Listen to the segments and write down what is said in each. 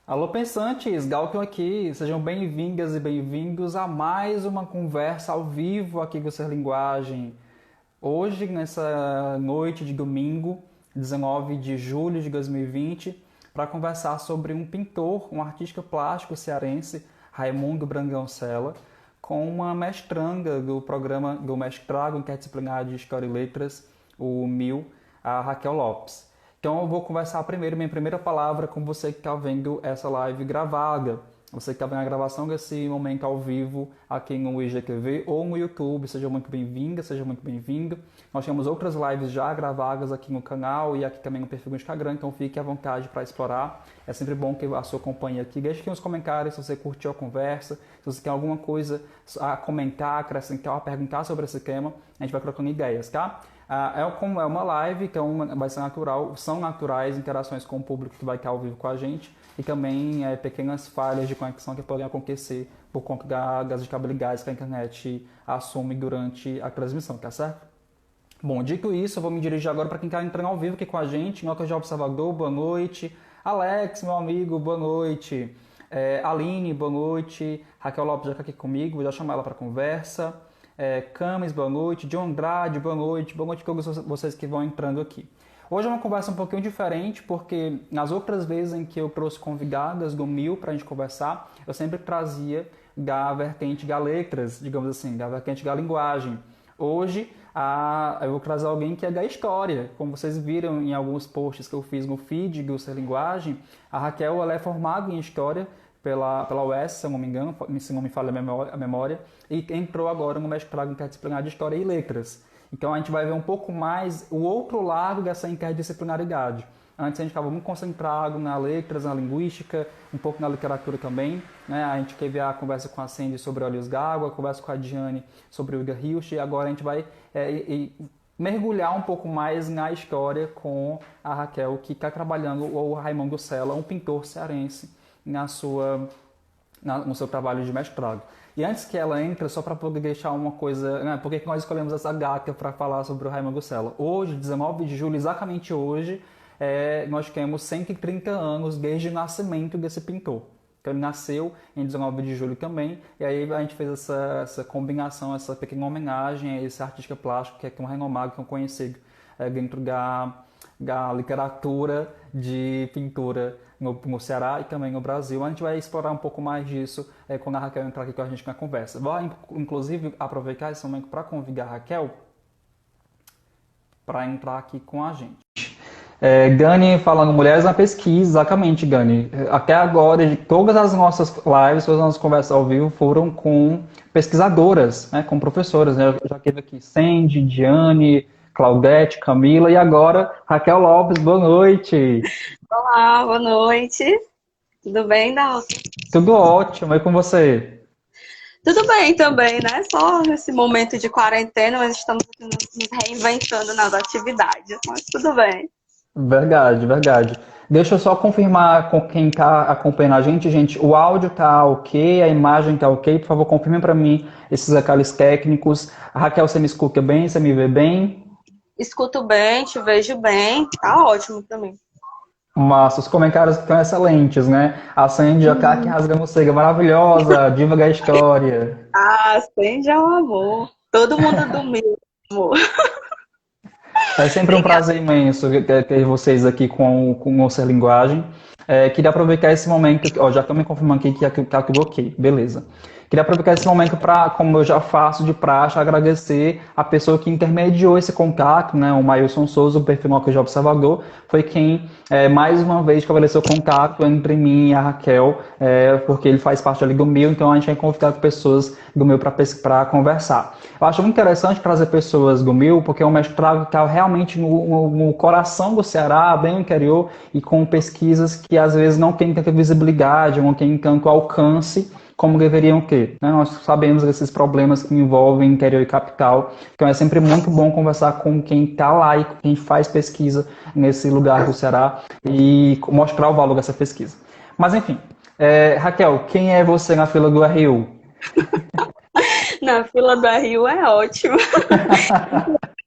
Alô, pensantes, Galton aqui. Sejam bem-vindas e bem-vindos a mais uma conversa ao vivo aqui com Ser Linguagem. Hoje, nessa noite de domingo, 19 de julho de 2020, para conversar sobre um pintor, um artista plástico cearense, Raimundo Brandão Sela, com uma mestranda do programa do mestrado interdisciplinar de História e Letras, o MIL, a Raquel Lopes. Então eu vou conversar primeiro, minha primeira palavra com você que está vendo essa live gravada. Você que está vendo a gravação desse momento ao vivo aqui no IGTV ou no YouTube, seja muito bem-vinda, seja muito bem-vindo. Nós temos outras lives já gravadas aqui no canal e aqui também no perfil do Instagram, então fique à vontade para explorar. É sempre bom que a sua companhia aqui. Deixe aqui nos comentários se você curtiu a conversa, se você quer alguma coisa a comentar, acrescentar, a perguntar sobre esse tema, a gente vai trocando ideias, tá? É uma live, então vai ser natural, são naturais interações com o público que vai estar ao vivo com a gente e também pequenas falhas de conexão que podem acontecer por conta das instabilidades que a internet assume durante a transmissão, tá certo? Bom, dito isso, eu vou me dirigir agora para quem está entrando ao vivo aqui com a gente. Noca de Salvador, boa noite. Alex, meu amigo, boa noite. Aline, boa noite. Raquel Lopes já está aqui comigo, vou já chamar ela para conversa. Camis, boa noite. John Andrade, boa noite. Boa noite a todos vocês que vão entrando aqui. Hoje é uma conversa um pouquinho diferente, porque nas outras vezes em que eu trouxe convidadas do MIL para a gente conversar, eu sempre trazia da vertente da letras, digamos assim, da vertente da linguagem. Hoje, eu vou trazer alguém que é da história. Como vocês viram em alguns posts que eu fiz no feed do Ser Linguagem, a Raquel ela é formada em História pela UES, se eu não me engano, se não me falha a memória, e entrou agora no mestrado interdisciplinar de História e Letras. Então a gente vai ver um pouco mais o outro lado dessa interdisciplinaridade. Antes a gente estava muito concentrado na letras, na linguística, um pouco na literatura também. Né? A gente teve a conversa com a Sandy sobre Olhos d'Água, a conversa com a Diane sobre o Ilga Hilst, e agora a gente vai mergulhar um pouco mais na história com a Raquel, que está trabalhando, o Raimundo Sela, um pintor cearense, no seu trabalho de mestrado. E antes que ela entre, só para poder deixar uma coisa, né, por que nós escolhemos essa data para falar sobre o Raimundo Sela? Hoje, 19 de julho, exatamente hoje, nós temos 130 anos desde o nascimento desse pintor. Então ele nasceu em 19 de julho também, e aí a gente fez essa combinação, essa pequena homenagem a esse artista plástico que é tão renomado, tão conhecido dentro da literatura de pintura no Ceará e também no Brasil. A gente vai explorar um pouco mais disso quando a Raquel entrar aqui com a gente na conversa. Vou, inclusive, aproveitar esse momento para convidar a Raquel para entrar aqui com a gente. Gani falando Mulheres na Pesquisa, exatamente, Gani. Até agora, de todas as nossas lives, todas as nossas conversas ao vivo foram com pesquisadoras, né, com professoras. Né? Eu já tive aqui Sandy, Diane, Claudete, Camila e agora Raquel Lopes, boa noite. Olá, boa noite. Tudo bem, Dalton? Tudo ótimo, e com você? Tudo bem também, né? Só nesse momento de quarentena, mas estamos aqui nos reinventando nas atividades, mas tudo bem. Verdade, verdade. Deixa eu só confirmar com quem está acompanhando a gente, gente. O áudio tá ok, a imagem tá ok. Por favor, confirme para mim esses detalhes técnicos. A Raquel, você me escuta bem? Você me vê bem? Escuto bem, te vejo bem, tá ótimo também. Mas os comentários estão excelentes, né? A Sandy Jacá que rasga morcega, maravilhosa, diva da história. Ah, acende é um amor. Todo mundo dormiu, amor. É sempre um Obrigada. prazer imenso ter vocês aqui com o Ser Linguagem. Queria aproveitar esse momento, ó, já estão me confirmando aqui que tá tudo ok, beleza. Queria aproveitar esse momento para, como eu já faço de praxe, agradecer a pessoa que intermediou esse contato, né, o Mailson Souza, o perfil Noca de Observador, foi quem, mais uma vez, estabeleceu contato entre mim e a Raquel, porque ele faz parte ali do meu, então a gente vai convidar pessoas do meu para conversar. Eu acho muito interessante trazer pessoas do meu, porque é um mestrado que está realmente no coração do Ceará, bem no interior, e com pesquisas que às vezes não têm tanta visibilidade, não têm tanto alcance como deveriam ter. Né? Nós sabemos desses problemas que envolvem interior e capital, então é sempre muito bom conversar com quem está lá e quem faz pesquisa nesse lugar do Ceará e mostrar o valor dessa pesquisa. Mas enfim, Raquel, quem é você na fila do RU? Na fila da Rio é ótimo,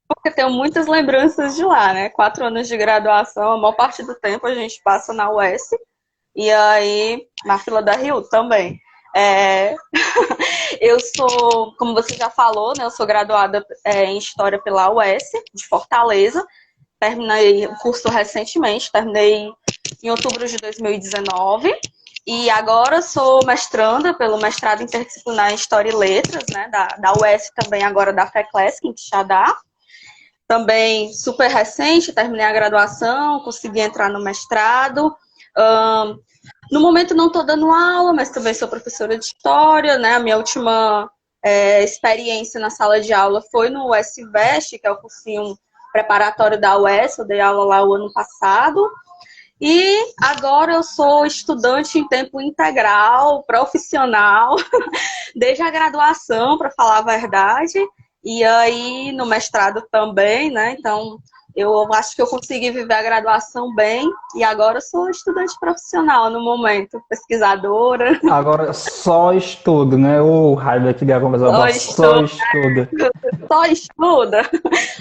porque tenho muitas lembranças de lá, né? 4 anos de graduação, a maior parte do tempo a gente passa na UES, E aí, na fila da Rio também. É, eu sou, como você já falou, né, eu sou graduada em História pela UES, de Fortaleza. Terminei o curso recentemente, terminei em outubro de 2019. E agora sou mestranda pelo mestrado interdisciplinar em História e Letras, né, da UES também, agora da FECLESC, em Quixadá. Também super recente, terminei a graduação, consegui entrar no mestrado. No momento não estou dando aula, mas também sou professora de História, né? A minha última experiência na sala de aula foi no USVest, que é o cursinho preparatório da UES, eu dei aula lá o ano passado. E agora eu sou estudante em tempo integral, profissional, desde a graduação, para falar a verdade, e aí no mestrado também, né? Então, eu acho que eu consegui viver a graduação bem, e agora eu sou estudante profissional no momento, pesquisadora. Agora só estudo, né? Ô, raiva que dá conversa, Só só estudo, estuda. só estuda.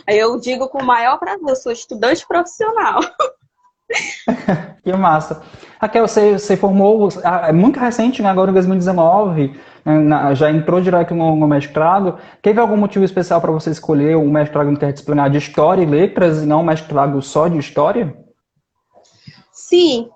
Aí eu digo com o maior prazer, eu sou estudante profissional. Que massa. Raquel, você formou, é muito recente, né? Agora em 2019, já entrou direto no mestrado. Teve algum motivo especial para você escolher um mestrado interdisciplinar de História e Letras e não um mestrado só de História? Sim,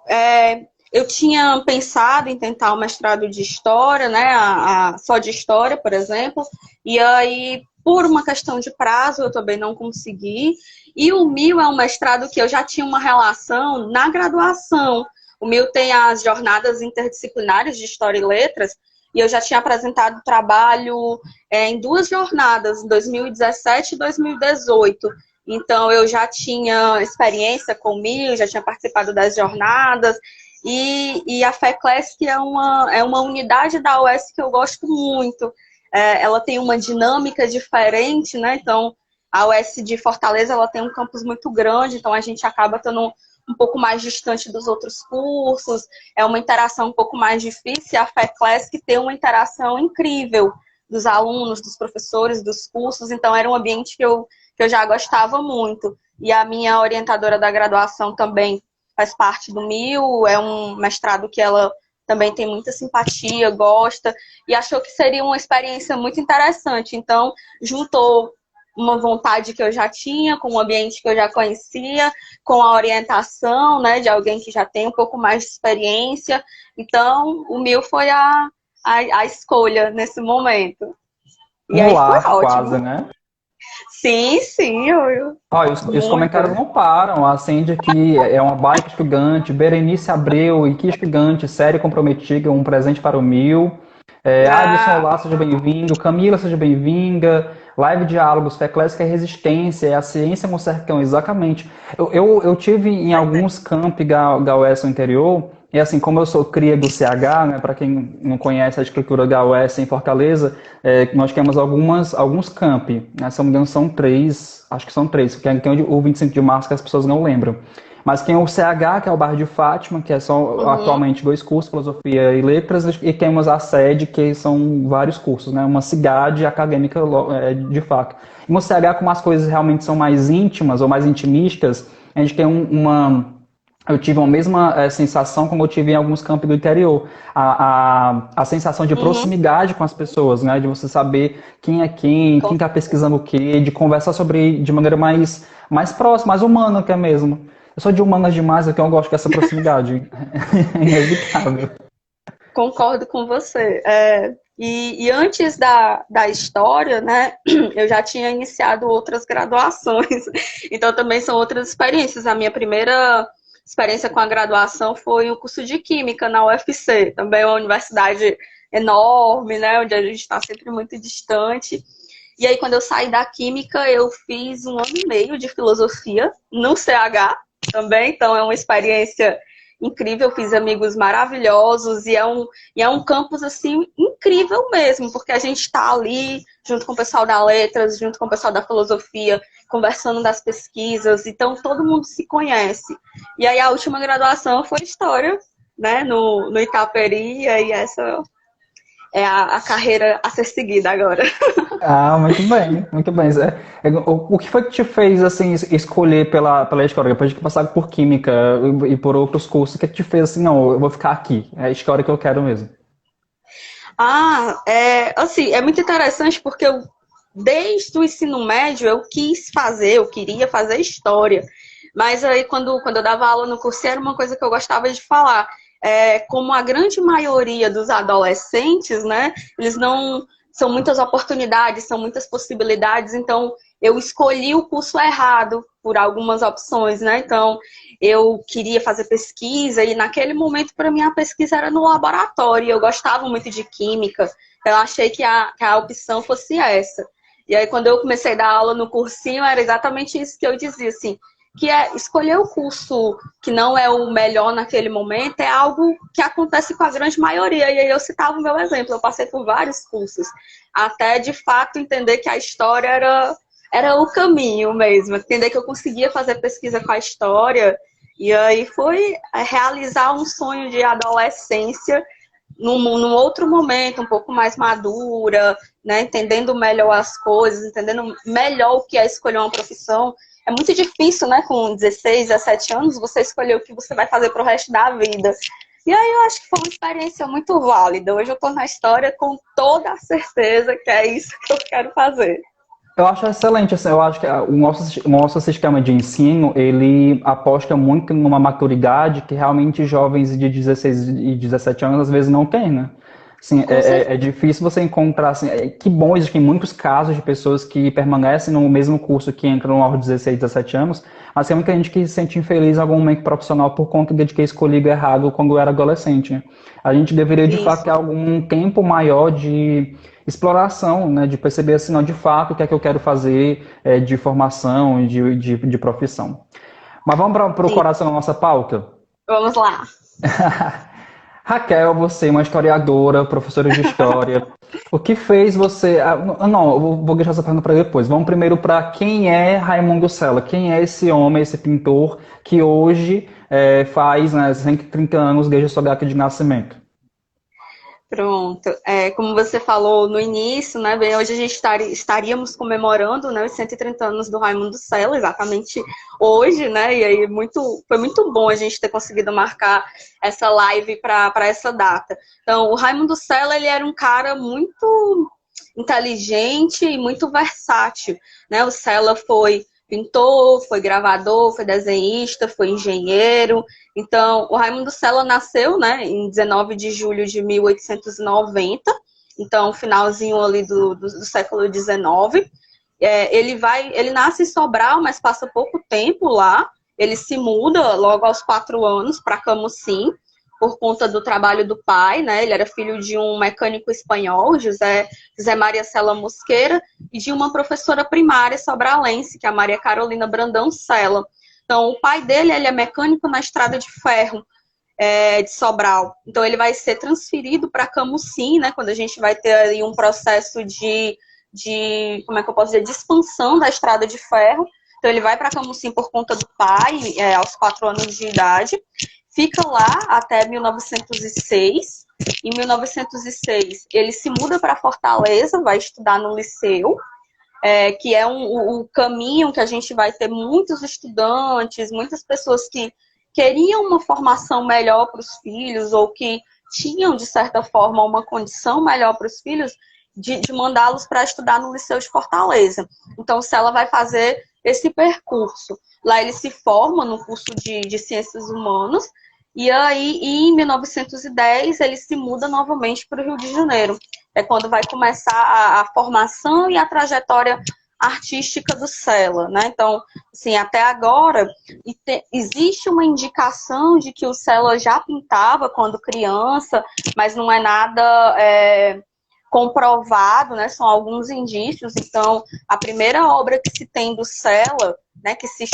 eu tinha pensado em tentar o mestrado de História, né? Só de História, por exemplo. E aí, por uma questão de prazo, eu também não consegui. E o MIL é um mestrado que eu já tinha uma relação na graduação. O MIL tem as jornadas interdisciplinares de História e Letras, e eu já tinha apresentado trabalho em duas jornadas, em 2017 e 2018. Então, eu já tinha experiência com o MIL, já tinha participado das jornadas, e a FECLESC é uma unidade da UES que eu gosto muito. Ela tem uma dinâmica diferente, né? Então, a UES de Fortaleza, ela tem um campus muito grande, então a gente acaba estando um pouco mais distante dos outros cursos, é uma interação um pouco mais difícil, e a FECLESC tem uma interação incrível dos alunos, dos professores, dos cursos, então era um ambiente que eu já gostava muito. E a minha orientadora da graduação também faz parte do MIL, é um mestrado que ela também tem muita simpatia, gosta, e achou que seria uma experiência muito interessante. Então, juntou uma vontade que eu já tinha, com um ambiente que eu já conhecia, com a orientação, né, de alguém que já tem um pouco mais de experiência. Então, o MIL foi a escolha nesse momento. E Um aí foi lar quase, ótimo. né? Sim, sim, Olha, os muito. comentários não param. A Cindy aqui é uma baita estudante. Berenice Abreu, e que estudante, séria e comprometida, um presente para o Mil. Adson Ah, Olá, seja bem-vindo. Camila, seja bem-vinda. Live Diálogos, Fé Clássica é Resistência, é a ciência no sertão, exatamente. Eu tive em alguns campi da UES no interior, e assim, como eu sou cria do CH, né, para quem não conhece a escritura da UES em Fortaleza, nós temos alguns campi, né, se não me engano são três, acho que são três, porque tem o 25 de março que as pessoas não lembram. Mas tem o CH, que é o bairro de Fátima, que são uhum. atualmente dois cursos, Filosofia e Letras, e temos a sede, que são vários cursos, né? Uma cidade acadêmica de fato. E no CH, como as coisas realmente são mais íntimas ou mais intimistas, a gente tem eu tive a mesma sensação como eu tive em alguns campos do interior. A sensação de Uhum, proximidade com as pessoas, né? De você saber quem é quem está pesquisando o quê, de conversar sobre de maneira mais próxima, mais humana que é mesmo. Eu sou de humanas demais, então eu gosto dessa proximidade. É inevitável. concordo com você. E antes da história, né, eu já tinha iniciado outras graduações, então também são outras experiências. A minha primeira experiência com a graduação foi o curso de Química na UFC, também é uma universidade enorme, né, onde a gente está sempre muito distante. E aí, quando eu saí da Química, eu fiz um ano e meio de Filosofia no CH também, então é uma experiência incrível, fiz amigos maravilhosos e é um campus assim incrível mesmo, porque a gente está ali junto com o pessoal da Letras, junto com o pessoal da Filosofia, conversando das pesquisas, então todo mundo se conhece. E aí a última graduação foi História, né, no Itaperi, e aí é a carreira a ser seguida agora. Ah, muito bem, muito bem. O que foi que te fez assim escolher pela história, depois de passar por química e por outros cursos, o que te fez assim, não, eu vou ficar aqui, é a história que eu quero mesmo. Assim, é muito interessante porque desde o ensino médio, eu queria fazer história. Mas aí, quando eu dava aula no curso, era uma coisa que eu gostava de falar. Como a grande maioria dos adolescentes, né, eles não... São muitas oportunidades, são muitas possibilidades, então eu escolhi o curso errado por algumas opções, né? Então, eu queria fazer pesquisa e naquele momento, para mim, a pesquisa era no laboratório. Eu gostava muito de química, eu achei que a opção fosse essa. E aí, quando eu comecei a dar aula no cursinho, era exatamente isso que eu dizia, assim, que é escolher o curso que não é o melhor naquele momento, é algo que acontece com a grande maioria. E aí eu citava o meu exemplo, eu passei por vários cursos, até de fato entender que a história era o caminho mesmo, entender que eu conseguia fazer pesquisa com a história, e aí foi realizar um sonho de adolescência num outro momento, um pouco mais madura, né, entendendo melhor as coisas, entendendo melhor o que é escolher uma profissão. É muito difícil, né, com 16, 17 anos, você escolher o que você vai fazer para o resto da vida. E aí eu acho que foi uma experiência muito válida. Hoje eu estou na história com toda a certeza que é isso que eu quero fazer. Eu acho excelente, assim, eu acho que o nosso sistema de ensino, ele aposta muito numa maturidade que realmente jovens de 16 e 17 anos às vezes não têm, né? Assim, Com certeza. é difícil você encontrar, assim, que bom, existem muitos casos de pessoas que permanecem no mesmo curso que entram aos 16, 17 anos, mas tem muita gente que se sente infeliz em algum momento profissional por conta de ter escolhido errado quando era adolescente, né? A gente deveria, de fato, ter Isso. algum tempo maior de exploração, né, de perceber assim, não, de fato, o que é que eu quero fazer de formação e de profissão. Mas vamos para o Sim. coração da nossa pauta? Vamos lá. Raquel, você, é uma historiadora, professora de história, o que fez você... não, eu vou deixar essa pergunta para depois. Vamos primeiro para quem é Raimundo Sela? Quem é esse homem, esse pintor que hoje faz, né, 130 anos desde a sua data de nascimento? Pronto. Como você falou no início, né, bem, hoje a gente estaríamos comemorando, né, os 130 anos do Raimundo Sela, exatamente hoje, né, e aí foi muito bom a gente ter conseguido marcar essa live para essa data. Então, o Raimundo Sela, ele era um cara muito inteligente e muito versátil, né, o Sela foi pintor, foi gravador, foi desenhista, foi engenheiro. Então, o Raimundo Sela nasceu, né, em 19 de julho de 1890, então, finalzinho ali do século XIX. Ele nasce em Sobral, mas passa pouco tempo lá. Ele se muda logo aos 4 anos para Camusim, por conta do trabalho do pai, né? Ele era filho de um mecânico espanhol, José Maria Sela Mosqueira, e de uma professora primária sobralense, que é a Maria Carolina Brandão Sela. Então, o pai dele, ele é mecânico na estrada de ferro de Sobral. Então, ele vai ser transferido para Camusim, né? Quando a gente vai ter aí um processo como é que eu posso dizer, de expansão da estrada de ferro. Então, ele vai para Camusim por conta do pai, aos 4 anos de idade. Fica lá até 1906. Em 1906, ele se muda para Fortaleza, vai estudar no liceu, que é o caminho que a gente vai ter muitos estudantes, muitas pessoas que queriam uma formação melhor para os filhos ou que tinham, de certa forma, uma condição melhor para os filhos, de mandá-los para estudar no Liceu de Fortaleza. Então, o Sela vai fazer esse percurso. Lá ele se forma no curso de Ciências Humanas, e aí, em 1910, ele se muda novamente para o Rio de Janeiro. É quando vai começar a formação e a trajetória artística do Sela, né? Então, assim, até agora, existe uma indicação de que o Sela já pintava quando criança, mas não é nada comprovado, né? São alguns indícios. Então, a primeira obra que se tem do Sela, né, que se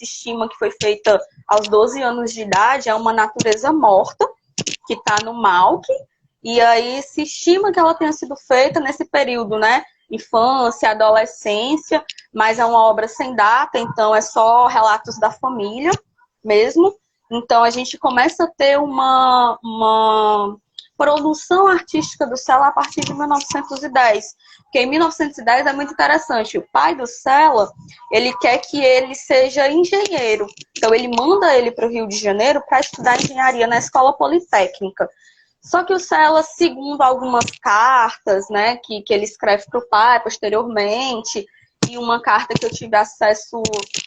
estima que foi feita aos 12 anos de idade, é Uma Natureza Morta, que está no MAUC, e aí se estima que ela tenha sido feita nesse período, né? Infância, adolescência, mas é uma obra sem data, então é só relatos da família mesmo. Então a gente começa a ter produção artística do Sela a partir de 1910. Porque em 1910 é muito interessante. O pai do Sela, ele quer que ele seja engenheiro. Então ele manda ele para o Rio de Janeiro para estudar engenharia na Escola Politécnica. Só que o Sela, segundo algumas cartas, né, que ele escreve para o pai posteriormente, e uma carta que eu tive acesso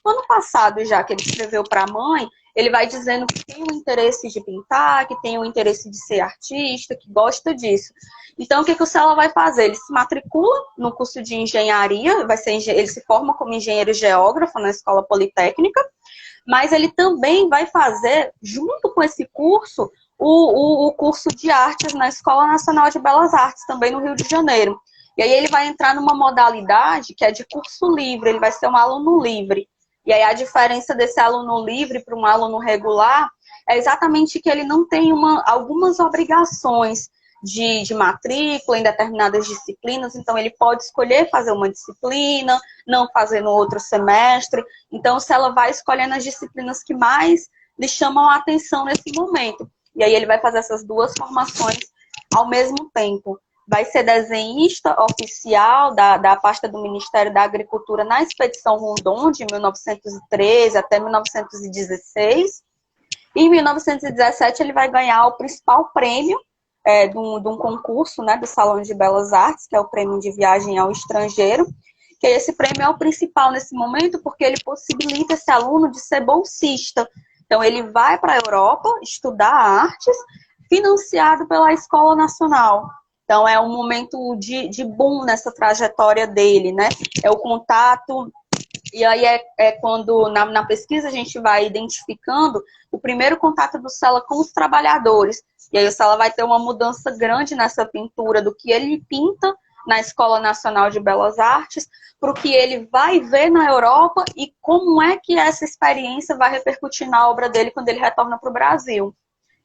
no ano passado já, que ele escreveu para a mãe, ele vai dizendo que tem o interesse de pintar, que tem o interesse de ser artista, que gosta disso. Então, o que o Sela vai fazer? Ele se matricula no curso de engenharia, ele se forma como engenheiro geógrafo na Escola Politécnica, mas ele também vai fazer, junto com esse curso, o curso de artes na Escola Nacional de Belas Artes, também no Rio de Janeiro. E aí ele vai entrar numa modalidade que é de curso livre, ele vai ser um aluno livre. E aí a diferença desse aluno livre para um aluno regular é exatamente que ele não tem algumas obrigações de matrícula em determinadas disciplinas, então ele pode escolher fazer uma disciplina, não fazer no outro semestre. Então, se ela vai escolhendo as disciplinas que mais lhe chamam a atenção nesse momento. E aí ele vai fazer essas duas formações ao mesmo tempo. Vai ser desenhista oficial da pasta do Ministério da Agricultura na Expedição Rondon, de 1913 até 1916. E em 1917 ele vai ganhar o principal prêmio de um concurso, né, do Salão de Belas Artes, que é o prêmio de viagem ao estrangeiro. Que esse prêmio é o principal nesse momento, porque ele possibilita esse aluno de ser bolsista. Então, ele vai para a Europa estudar artes, financiado pela Escola Nacional. Então, é um momento de boom nessa trajetória dele, né? É o contato, e aí é quando, na pesquisa, a gente vai identificando o primeiro contato do Sela com os trabalhadores. E aí o Sela vai ter uma mudança grande nessa pintura do que ele pinta na Escola Nacional de Belas Artes, para o que ele vai ver na Europa e como é que essa experiência vai repercutir na obra dele quando ele retorna para o Brasil.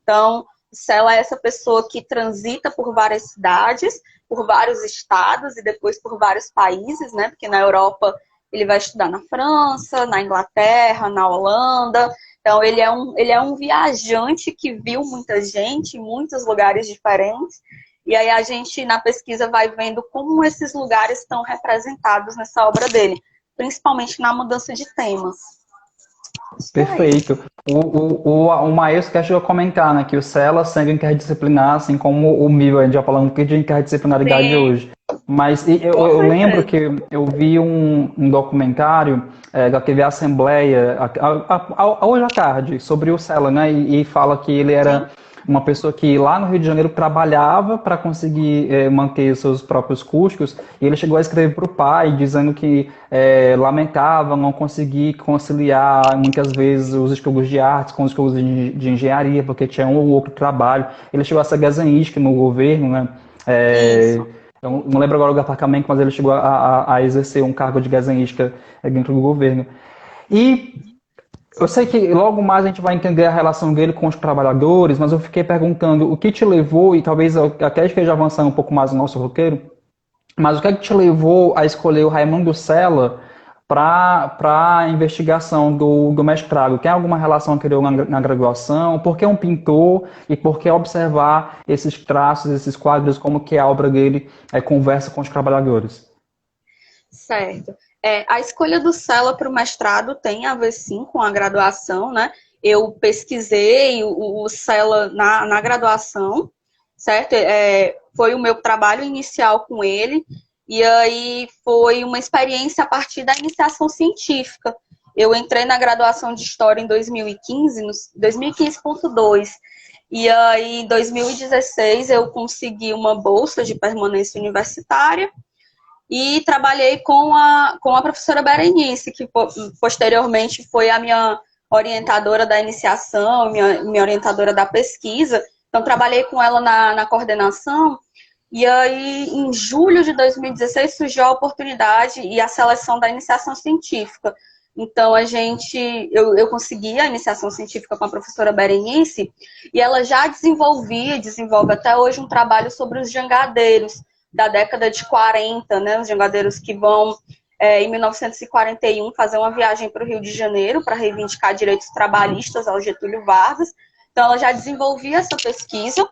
Então, Sela é essa pessoa que transita por várias cidades, por vários estados e depois por vários países, né? Porque na Europa ele vai estudar na França, na Inglaterra, na Holanda. Então, ele é um viajante que viu muita gente em muitos lugares diferentes. E aí a gente, na pesquisa, vai vendo como esses lugares estão representados nessa obra dele, principalmente na mudança de temas. Perfeito. O Maestro que chegou a comentar, né, que o Sela segue interdisciplinar, assim como o Mil, a gente já falando um pouquinho de interdisciplinaridade. Sim. Hoje. Mas eu lembro que eu vi um documentário da TV Assembleia, hoje à tarde, sobre o Sela, né, e fala que ele era... Sim. Uma pessoa que lá no Rio de Janeiro trabalhava para conseguir manter seus próprios custos, e ele chegou a escrever para o pai, dizendo que lamentava não conseguir conciliar muitas vezes os estudos de artes com os estudos de engenharia, porque tinha um ou outro trabalho. Ele chegou a ser desenhista no governo, né? Eu não lembro agora o departamento, mas ele chegou a exercer um cargo de desenhista dentro do governo. E eu sei que logo mais a gente vai entender a relação dele com os trabalhadores, mas eu fiquei perguntando o que te levou, e talvez eu até esteja avançando um pouco mais no nosso roteiro, mas o que é que te levou a escolher o Raimundo Sela para a investigação do mestrado? Tem alguma relação anterior na graduação? Por que um pintor e por que observar esses traços, esses quadros, como que a obra dele conversa com os trabalhadores? Certo. A escolha do Sela para o mestrado tem a ver, sim, com a graduação, né? Eu pesquisei o Sela na graduação, certo? Foi o meu trabalho inicial com ele, e aí foi uma experiência a partir da iniciação científica. Eu entrei na graduação de História em 2015, 2015.2, e aí em 2016 eu consegui uma bolsa de permanência universitária, e trabalhei com a professora Berenice, que posteriormente foi a minha orientadora da iniciação, minha orientadora da pesquisa. Então, trabalhei com ela na coordenação. E aí, em julho de 2016, surgiu a oportunidade e a seleção da iniciação científica. Então, eu consegui a iniciação científica com a professora Berenice, e ela já desenvolve até hoje um trabalho sobre os jangadeiros da década de 40, né, os jangadeiros que vão, em 1941, fazer uma viagem para o Rio de Janeiro para reivindicar direitos trabalhistas ao Getúlio Vargas. Então, ela já desenvolvia essa pesquisa,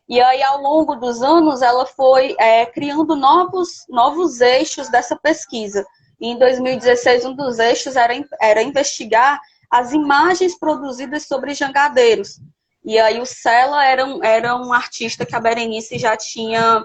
E aí, ao longo dos anos, ela foi criando novos eixos dessa pesquisa. E em 2016, um dos eixos era investigar as imagens produzidas sobre jangadeiros. E aí o Sela era um artista que a Berenice já tinha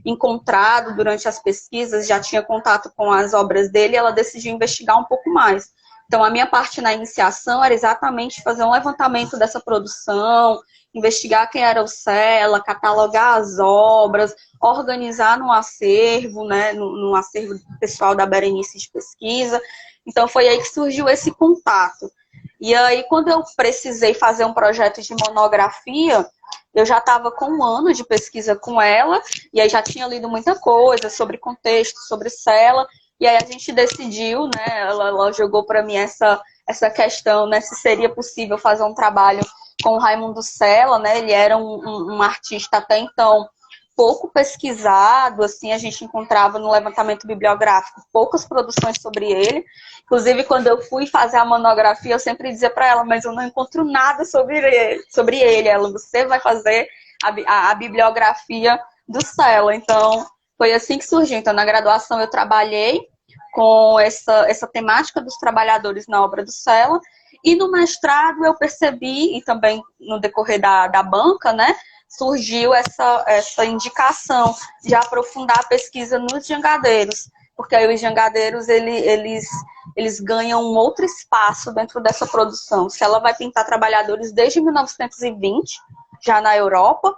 encontrado durante as pesquisas, já tinha contato com as obras dele, e ela decidiu investigar um pouco mais. Então, a minha parte na iniciação era exatamente fazer um levantamento dessa produção, investigar quem era o Sela, catalogar as obras, organizar no acervo, né, no acervo pessoal da Berenice de pesquisa. Então, foi aí que surgiu esse contato. E aí, quando eu precisei fazer um projeto de monografia, eu já estava com um ano de pesquisa com ela, e aí já tinha lido muita coisa sobre contexto, sobre Sela, e aí a gente decidiu, né, ela jogou para mim essa questão, né, se seria possível fazer um trabalho com o Raimundo Sela, né, ele era um artista até então pouco pesquisado, assim, a gente encontrava no levantamento bibliográfico poucas produções sobre ele. Inclusive, quando eu fui fazer a monografia, eu sempre dizia para ela, mas eu não encontro nada sobre ele. Ela, você vai fazer a bibliografia do Sela. Então, foi assim que surgiu. Então, na graduação, eu trabalhei com essa temática dos trabalhadores na obra do Sela. E no mestrado, eu percebi, e também no decorrer da banca, né, surgiu essa indicação de aprofundar a pesquisa nos jangadeiros, porque aí os jangadeiros eles ganham um outro espaço dentro dessa produção. Se ela vai pintar trabalhadores desde 1920, já na Europa,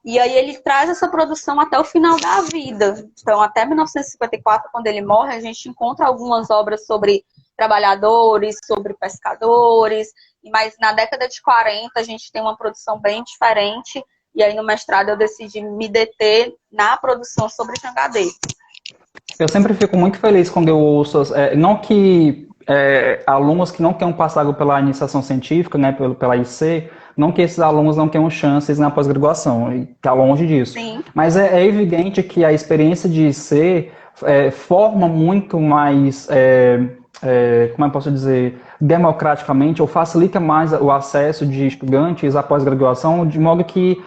e aí ele traz essa produção até o final da vida. Então, até 1954, quando ele morre, a gente encontra algumas obras sobre trabalhadores, sobre pescadores, mas na década de 40 a gente tem uma produção bem diferente. E aí, no mestrado, eu decidi me deter na produção sobre jangadeiro. Eu sempre fico muito feliz quando eu ouço, não que alunos que não tenham passado pela iniciação científica, né, pela IC, não que esses alunos não tenham chances na pós-graduação, está longe disso. Sim. Mas é evidente que a experiência de IC forma muito mais, como eu posso dizer, democraticamente, ou facilita mais o acesso de estudantes à pós-graduação, de modo que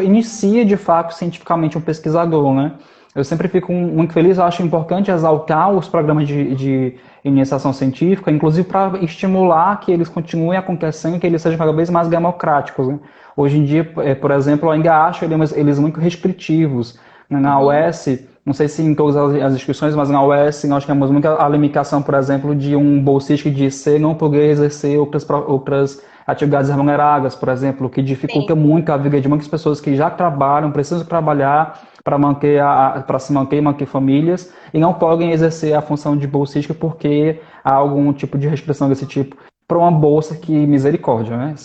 inicia de fato cientificamente um pesquisador, né? Eu sempre fico muito feliz, eu acho importante exaltar os programas de iniciação científica, inclusive para estimular que eles continuem acontecendo, que eles sejam cada vez mais democráticos, né? Hoje em dia, por exemplo, eu ainda acho eles muito restritivos. Na UES, não sei se em todas as instituições, mas na UES nós temos muita limitação, por exemplo, de um bolsista de IC não poder exercer outras atividades remuneradas, por exemplo, que dificulta muito a vida de muitas pessoas que já trabalham, precisam trabalhar para se manter e manter famílias, e não podem exercer a função de bolsista porque há algum tipo de restrição desse tipo para uma bolsa, que misericórdia, né?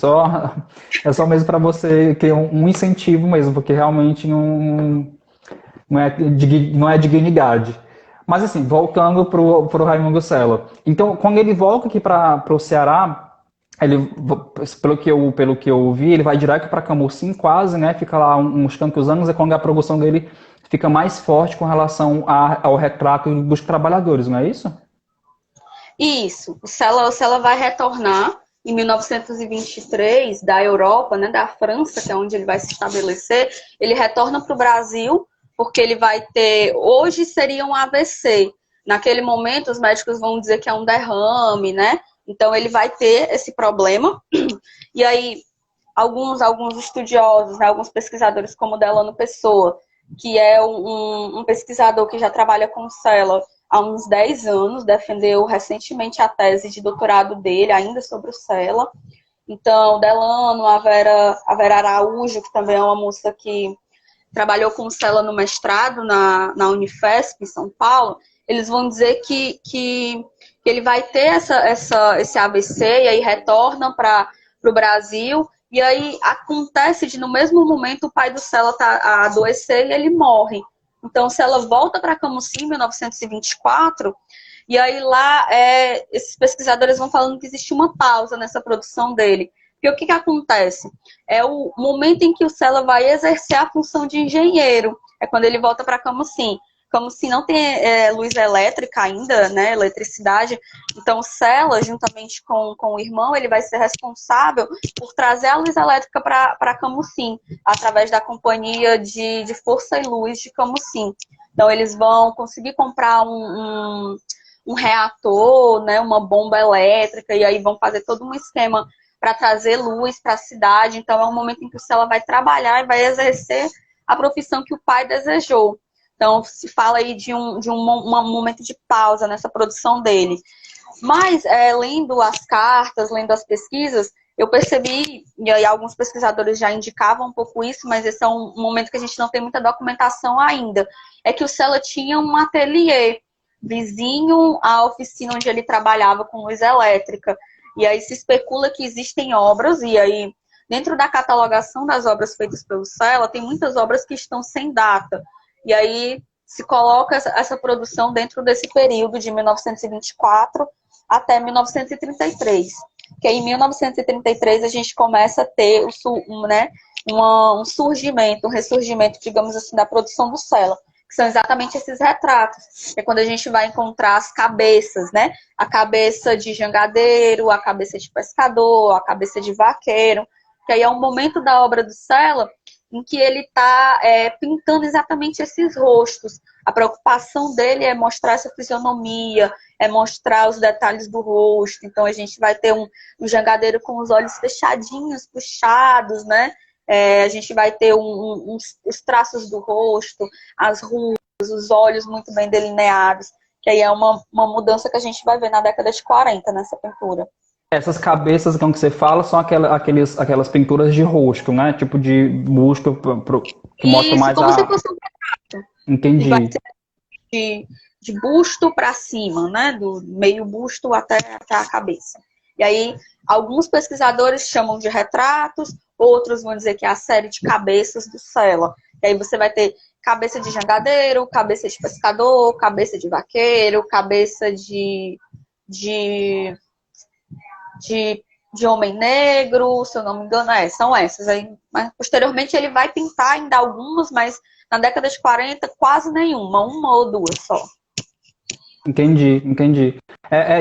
É só mesmo para você ter um incentivo mesmo, porque realmente não é dignidade. Mas assim, voltando para o Raimundo Sela. Então, quando ele volta aqui para o Ceará, ele, pelo que eu ouvi, ele vai direto para Camocim quase, né? Fica lá uns tantos anos, é quando a produção dele fica mais forte com relação ao retrato dos trabalhadores, não é isso? Isso. O Sela vai retornar em 1923 da Europa, né, da França, que é onde ele vai se estabelecer. Ele retorna para o Brasil, porque ele vai ter... Hoje seria um AVC. Naquele momento, os médicos vão dizer que é um derrame, né? Então, ele vai ter esse problema. E aí, alguns estudiosos, né, alguns pesquisadores, como o Delano Pessoa, que é um pesquisador que já trabalha com Sela há uns 10 anos, defendeu recentemente a tese de doutorado dele, ainda sobre o Sela. Então, o Delano, a Vera Araújo, que também é uma moça que trabalhou com o Sela no mestrado na Unifesp, em São Paulo, eles vão dizer que ele vai ter esse AVC e aí retorna para o Brasil. E aí acontece de, no mesmo momento, o pai do Sela a adoecer e ele morre. Então, o Sela volta para Camocim em 1924, e aí lá esses pesquisadores vão falando que existe uma pausa nessa produção dele. Porque o que acontece? É o momento em que o Sela vai exercer a função de engenheiro. É quando ele volta para Camocim. Camusim não tem luz elétrica ainda, né, eletricidade, então o Sela, juntamente com o irmão, ele vai ser responsável por trazer a luz elétrica para Camusim, através da Companhia de Força e Luz de Camusim. Então eles vão conseguir comprar um reator, né, uma bomba elétrica, e aí vão fazer todo um esquema para trazer luz para a cidade. Então é um momento em que o Sela vai trabalhar e vai exercer a profissão que o pai desejou. Então, se fala aí de um momento de pausa nessa produção dele. Mas, lendo as cartas, lendo as pesquisas, eu percebi, e aí alguns pesquisadores já indicavam um pouco isso, mas esse é um momento que a gente não tem muita documentação ainda, é que o Sela tinha um ateliê vizinho à oficina onde ele trabalhava com luz elétrica. E aí se especula que existem obras, e aí, dentro da catalogação das obras feitas pelo Sela, tem muitas obras que estão sem data. E aí se coloca essa produção dentro desse período de 1924 até 1933. Que aí em 1933 a gente começa a ter um surgimento, um ressurgimento, digamos assim, da produção do Sela, que são exatamente esses retratos. É quando a gente vai encontrar as cabeças, né? A cabeça de jangadeiro, a cabeça de pescador, a cabeça de vaqueiro, que aí é um momento da obra do Sela em que ele está pintando exatamente esses rostos. A preocupação dele é mostrar essa fisionomia, é mostrar os detalhes do rosto. Então a gente vai ter um jangadeiro com os olhos fechadinhos, puxados, né? A gente vai ter os traços do rosto, as rugas, os olhos muito bem delineados, que aí é uma mudança que a gente vai ver na década de 40 nessa pintura. Essas cabeças que você fala são aquelas pinturas de rosto, né? Tipo de busto que mostra Isso, mais como se a... fosse um retrato. Entendi. Vai ser de busto para cima, né? Do meio busto até a cabeça. E aí, alguns pesquisadores chamam de retratos, outros vão dizer que é a série de cabeças do Sela. E aí você vai ter cabeça de jangadeiro, cabeça de pescador, cabeça de vaqueiro, cabeça de homem negro, se eu não me engano, são essas. Aí, mas posteriormente ele vai pintar ainda algumas, mas na década de 40 quase nenhuma, uma ou duas só. Entendi.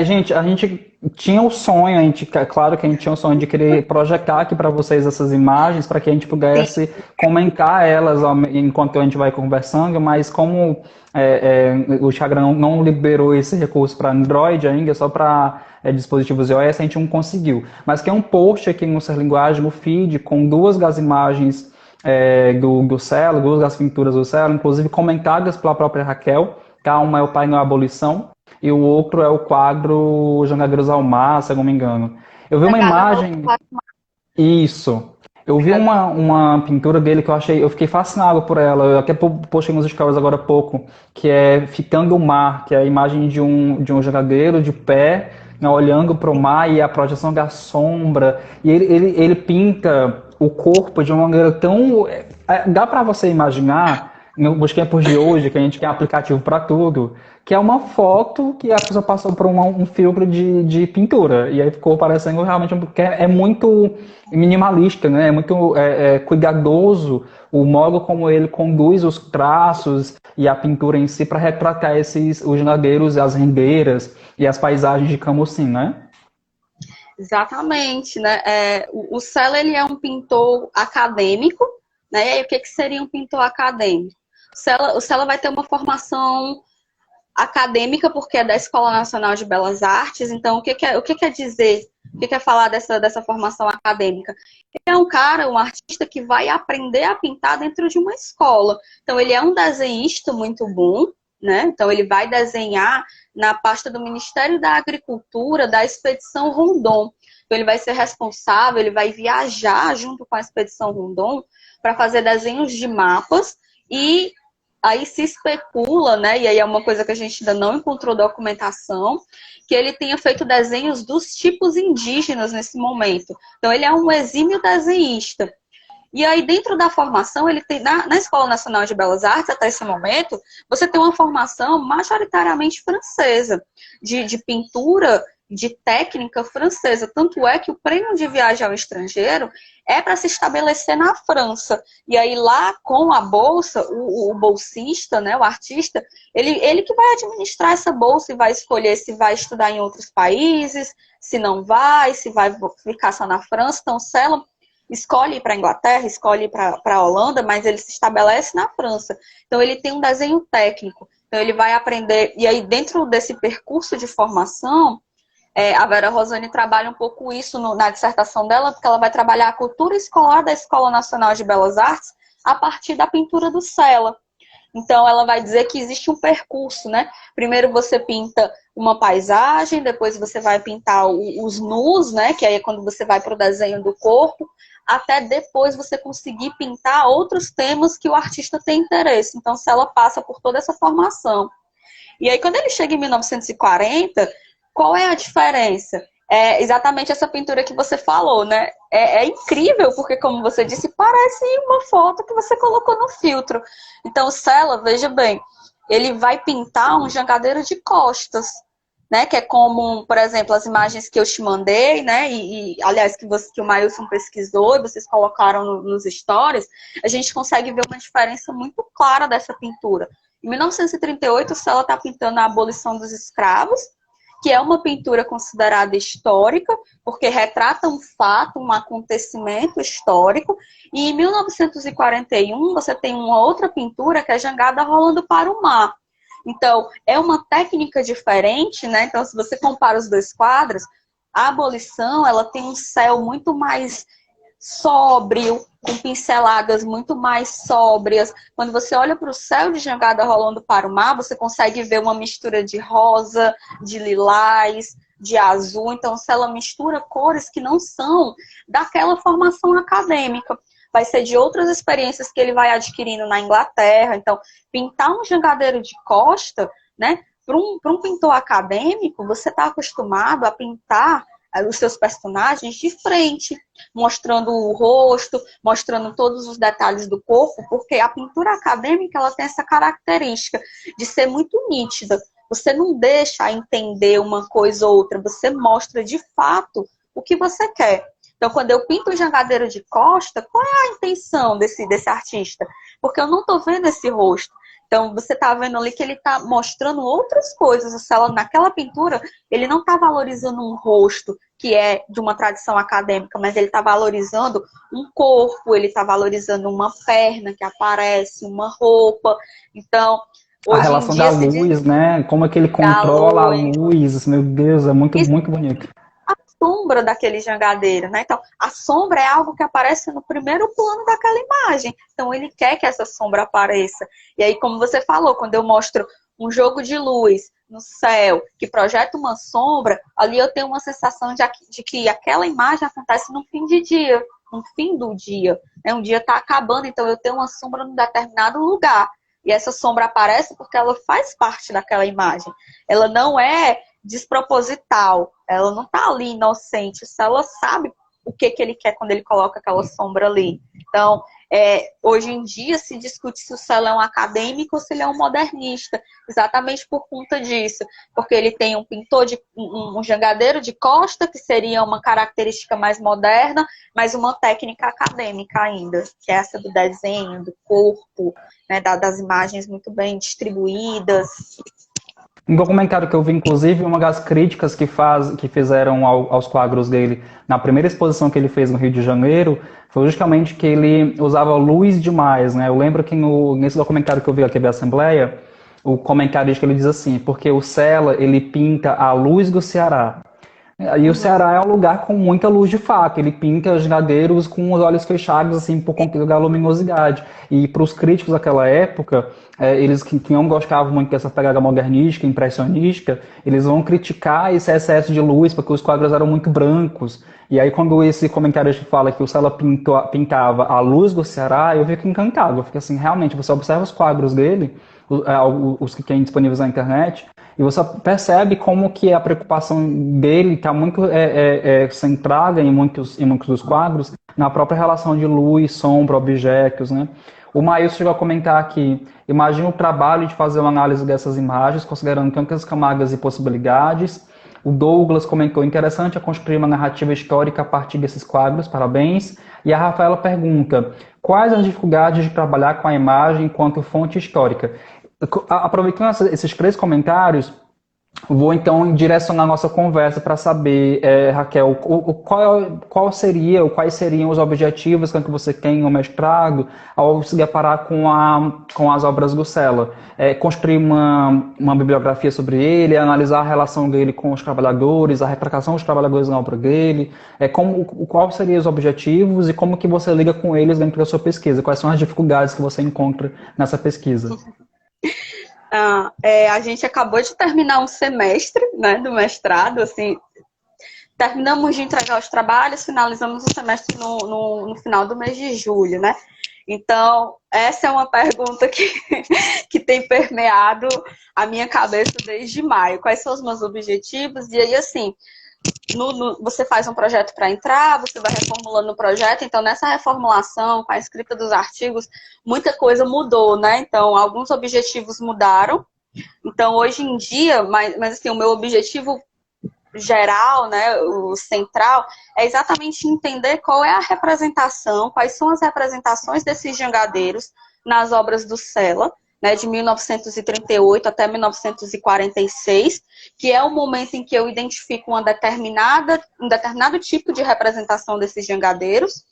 Gente, a gente tinha o sonho, claro que a gente tinha o sonho de querer projetar aqui para vocês essas imagens, para que a gente pudesse comentar elas enquanto a gente vai conversando, mas como o Instagram não liberou esse recurso para Android ainda, só para dispositivos iOS, a gente não conseguiu. Mas tem um post aqui no Ser Linguagem, no feed, com duas das imagens do Sela, duas das pinturas do Sela, inclusive comentadas pela própria Raquel. Uma é o Painel Abolição e o outro é o quadro Jangadeiros ao Mar, se eu não me engano. Eu vi uma imagem... Isso. Eu vi uma pintura dele que eu fiquei fascinado por ela. Eu até postei nos stories agora há pouco, que é Fitando o Mar, que é a imagem de um jangadeiro de pé, né, olhando para o mar e a projeção da sombra. E ele pinta o corpo de uma maneira tão... Dá para você imaginar... No Busquemos de hoje, que a gente tem aplicativo para tudo, que é uma foto que a pessoa passou por um filtro de pintura. E aí ficou parecendo realmente... Porque é muito minimalista, né? É muito cuidadoso o modo como ele conduz os traços e a pintura em si para retratar os jangadeiros, as rendeiras e as paisagens de Camusim, né? Exatamente, né? O Sela, ele é um pintor acadêmico, né? E aí, o que seria um pintor acadêmico? O Sela vai ter uma formação acadêmica, porque é da Escola Nacional de Belas Artes. Então, o que quer dizer? O que quer falar dessa formação acadêmica? Ele é um artista que vai aprender a pintar dentro de uma escola. Então, ele é um desenhista muito bom, né? Então, ele vai desenhar na pasta do Ministério da Agricultura da Expedição Rondon. Então, ele vai ser responsável, ele vai viajar junto com a Expedição Rondon para fazer desenhos de mapas. E aí se especula, né, e aí é uma coisa que a gente ainda não encontrou documentação, que ele tenha feito desenhos dos tipos indígenas nesse momento. Então ele é um exímio desenhista. E aí dentro da formação, ele tem na Escola Nacional de Belas Artes, até esse momento, você tem uma formação majoritariamente francesa, de pintura de técnica francesa. Tanto é que o prêmio de viagem ao estrangeiro é para se estabelecer na França. E aí lá com a bolsa, o bolsista, né, o artista, ele que vai administrar essa bolsa e vai escolher se vai estudar em outros países, se não vai, se vai ficar só na França. Então, se ela escolhe ir para a Inglaterra, escolhe ir para a Holanda, mas ele se estabelece na França. Então, ele tem um desenho técnico. Então, ele vai aprender. E aí, dentro desse percurso de formação, a Vera Rosane trabalha um pouco isso na dissertação dela, porque ela vai trabalhar a cultura escolar da Escola Nacional de Belas Artes a partir da pintura do Sela. Então, ela vai dizer que existe um percurso, né? Primeiro você pinta uma paisagem, depois você vai pintar os nus, né? Que aí é quando você vai para o desenho do corpo, até depois você conseguir pintar outros temas que o artista tem interesse. Então, se ela passa por toda essa formação. E aí, quando ele chega em 1940, qual é a diferença? É exatamente essa pintura que você falou, né? É incrível, porque, como você disse, parece uma foto que você colocou no filtro. Então, o Sela, veja bem, ele vai pintar um jangadeiro de costas, né? Que é como, por exemplo, as imagens que eu te mandei, né? Aliás, que o Mailson pesquisou e vocês colocaram nos stories, a gente consegue ver uma diferença muito clara dessa pintura. Em 1938, o Sela está pintando a abolição dos escravos, que é uma pintura considerada histórica, porque retrata um fato, um acontecimento histórico. E em 1941, você tem uma outra pintura, que é Jangada Rolando para o Mar. Então, é uma técnica diferente, né? Então, se você compara os dois quadros, a abolição, ela tem um céu muito mais sóbrio, com pinceladas muito mais sóbrias. Quando você olha para o céu de Jangada Rolando para o Mar, você consegue ver uma mistura de rosa, de lilás, de azul. Então, se ela mistura cores que não são daquela formação acadêmica, vai ser de outras experiências que ele vai adquirindo na Inglaterra. Então, pintar um jangadeiro de costa, né? Para um pintor acadêmico, você está acostumado a pintar os seus personagens de frente, mostrando o rosto, mostrando todos os detalhes do corpo, porque a pintura acadêmica ela tem essa característica de ser muito nítida. Você não deixa entender uma coisa ou outra, você mostra de fato o que você quer. Então, quando eu pinto o jangadeiro de costa, qual é a intenção desse artista? Porque eu não estou vendo esse rosto. Então, você está vendo ali que ele está mostrando outras coisas. O Sela, naquela pintura, ele não está valorizando um rosto que é de uma tradição acadêmica, mas ele está valorizando um corpo, ele está valorizando uma perna que aparece, uma roupa. Então, A hoje em relação dia da luz, né? Como é que ele da controla a luz, luz, meu Deus, é muito, muito bonito. sombra daquele jangadeiro, né? Então, a sombra é algo que aparece no primeiro plano daquela imagem. Então, ele quer que essa sombra apareça. E aí, como você falou, quando eu mostro um jogo de luz no céu que projeta uma sombra, ali eu tenho uma sensação de que aquela imagem acontece no fim de dia, no fim do dia. Né? Um dia está acabando, então eu tenho uma sombra num determinado lugar. E essa sombra aparece porque ela faz parte daquela imagem. Ela não é desproposital, ela não tá ali inocente, se ela sabe o que ele quer quando ele coloca aquela sombra ali. Então, hoje em dia se discute se o Sela é um acadêmico ou se ele é um modernista, exatamente por conta disso, porque ele tem um pintor um jangadeiro de costa, que seria uma característica mais moderna, mas uma técnica acadêmica ainda, que é essa do desenho, do corpo, né, das imagens muito bem distribuídas. Um documentário que eu vi, inclusive, uma das críticas que fizeram aos quadros dele na primeira exposição que ele fez no Rio de Janeiro foi justamente que ele usava luz demais, né? Eu lembro que nesse documentário que eu vi aqui da Assembleia, o comentarista ele diz assim, porque o Sela, ele pinta a luz do Ceará. E o Ceará é um lugar com muita luz de fato. Ele pinta os jangadeiros com os olhos fechados, assim, por conta da luminosidade. E para os críticos daquela época, eles que não gostavam muito dessa pegada modernística, impressionística, eles vão criticar esse excesso de luz, porque os quadros eram muito brancos. E aí, quando esse comentarista fala que o Sela pintava a luz do Ceará, eu fico encantado. Eu fico assim, realmente, você observa os quadros dele, os que tem disponíveis na internet, e você percebe como que a preocupação dele está muito centrada em muitos dos quadros na própria relação de luz, sombra, objetos, né? O Maílson chegou a comentar aqui, imagina o trabalho de fazer uma análise dessas imagens, considerando tantas camadas e possibilidades, O Douglas comentou: interessante é construir uma narrativa histórica a partir desses quadros, parabéns. E a Rafaela pergunta: quais as dificuldades de trabalhar com a imagem enquanto fonte histórica? Aproveitando esses três comentários, vou então direcionar a nossa conversa para saber, Raquel, quais seriam os objetivos que você tem no mestrado ao se deparar com as obras do Sela? Construir uma bibliografia sobre ele, analisar a relação dele com os trabalhadores, a replicação dos trabalhadores na obra dele, quais seriam os objetivos e como que você liga com eles dentro da sua pesquisa? Quais são as dificuldades que você encontra nessa pesquisa? A gente acabou de terminar um semestre, né, do mestrado, assim, terminamos de entregar os trabalhos, finalizamos o semestre no final do mês de julho, né? Então, essa é uma pergunta que tem permeado a minha cabeça desde maio. Quais são os meus objetivos? E aí, assim, você faz um projeto para entrar, você vai reformulando o projeto, então nessa reformulação, com a escrita dos artigos, muita coisa mudou, né? Então, alguns objetivos mudaram. Então, hoje em dia, mas assim, o meu objetivo geral, né, o central, é exatamente entender qual é a representação, quais são as representações desses jangadeiros nas obras do Sela, né, de 1938 até 1946, que é o momento em que eu identifico um determinado tipo de representação desses jangadeiros,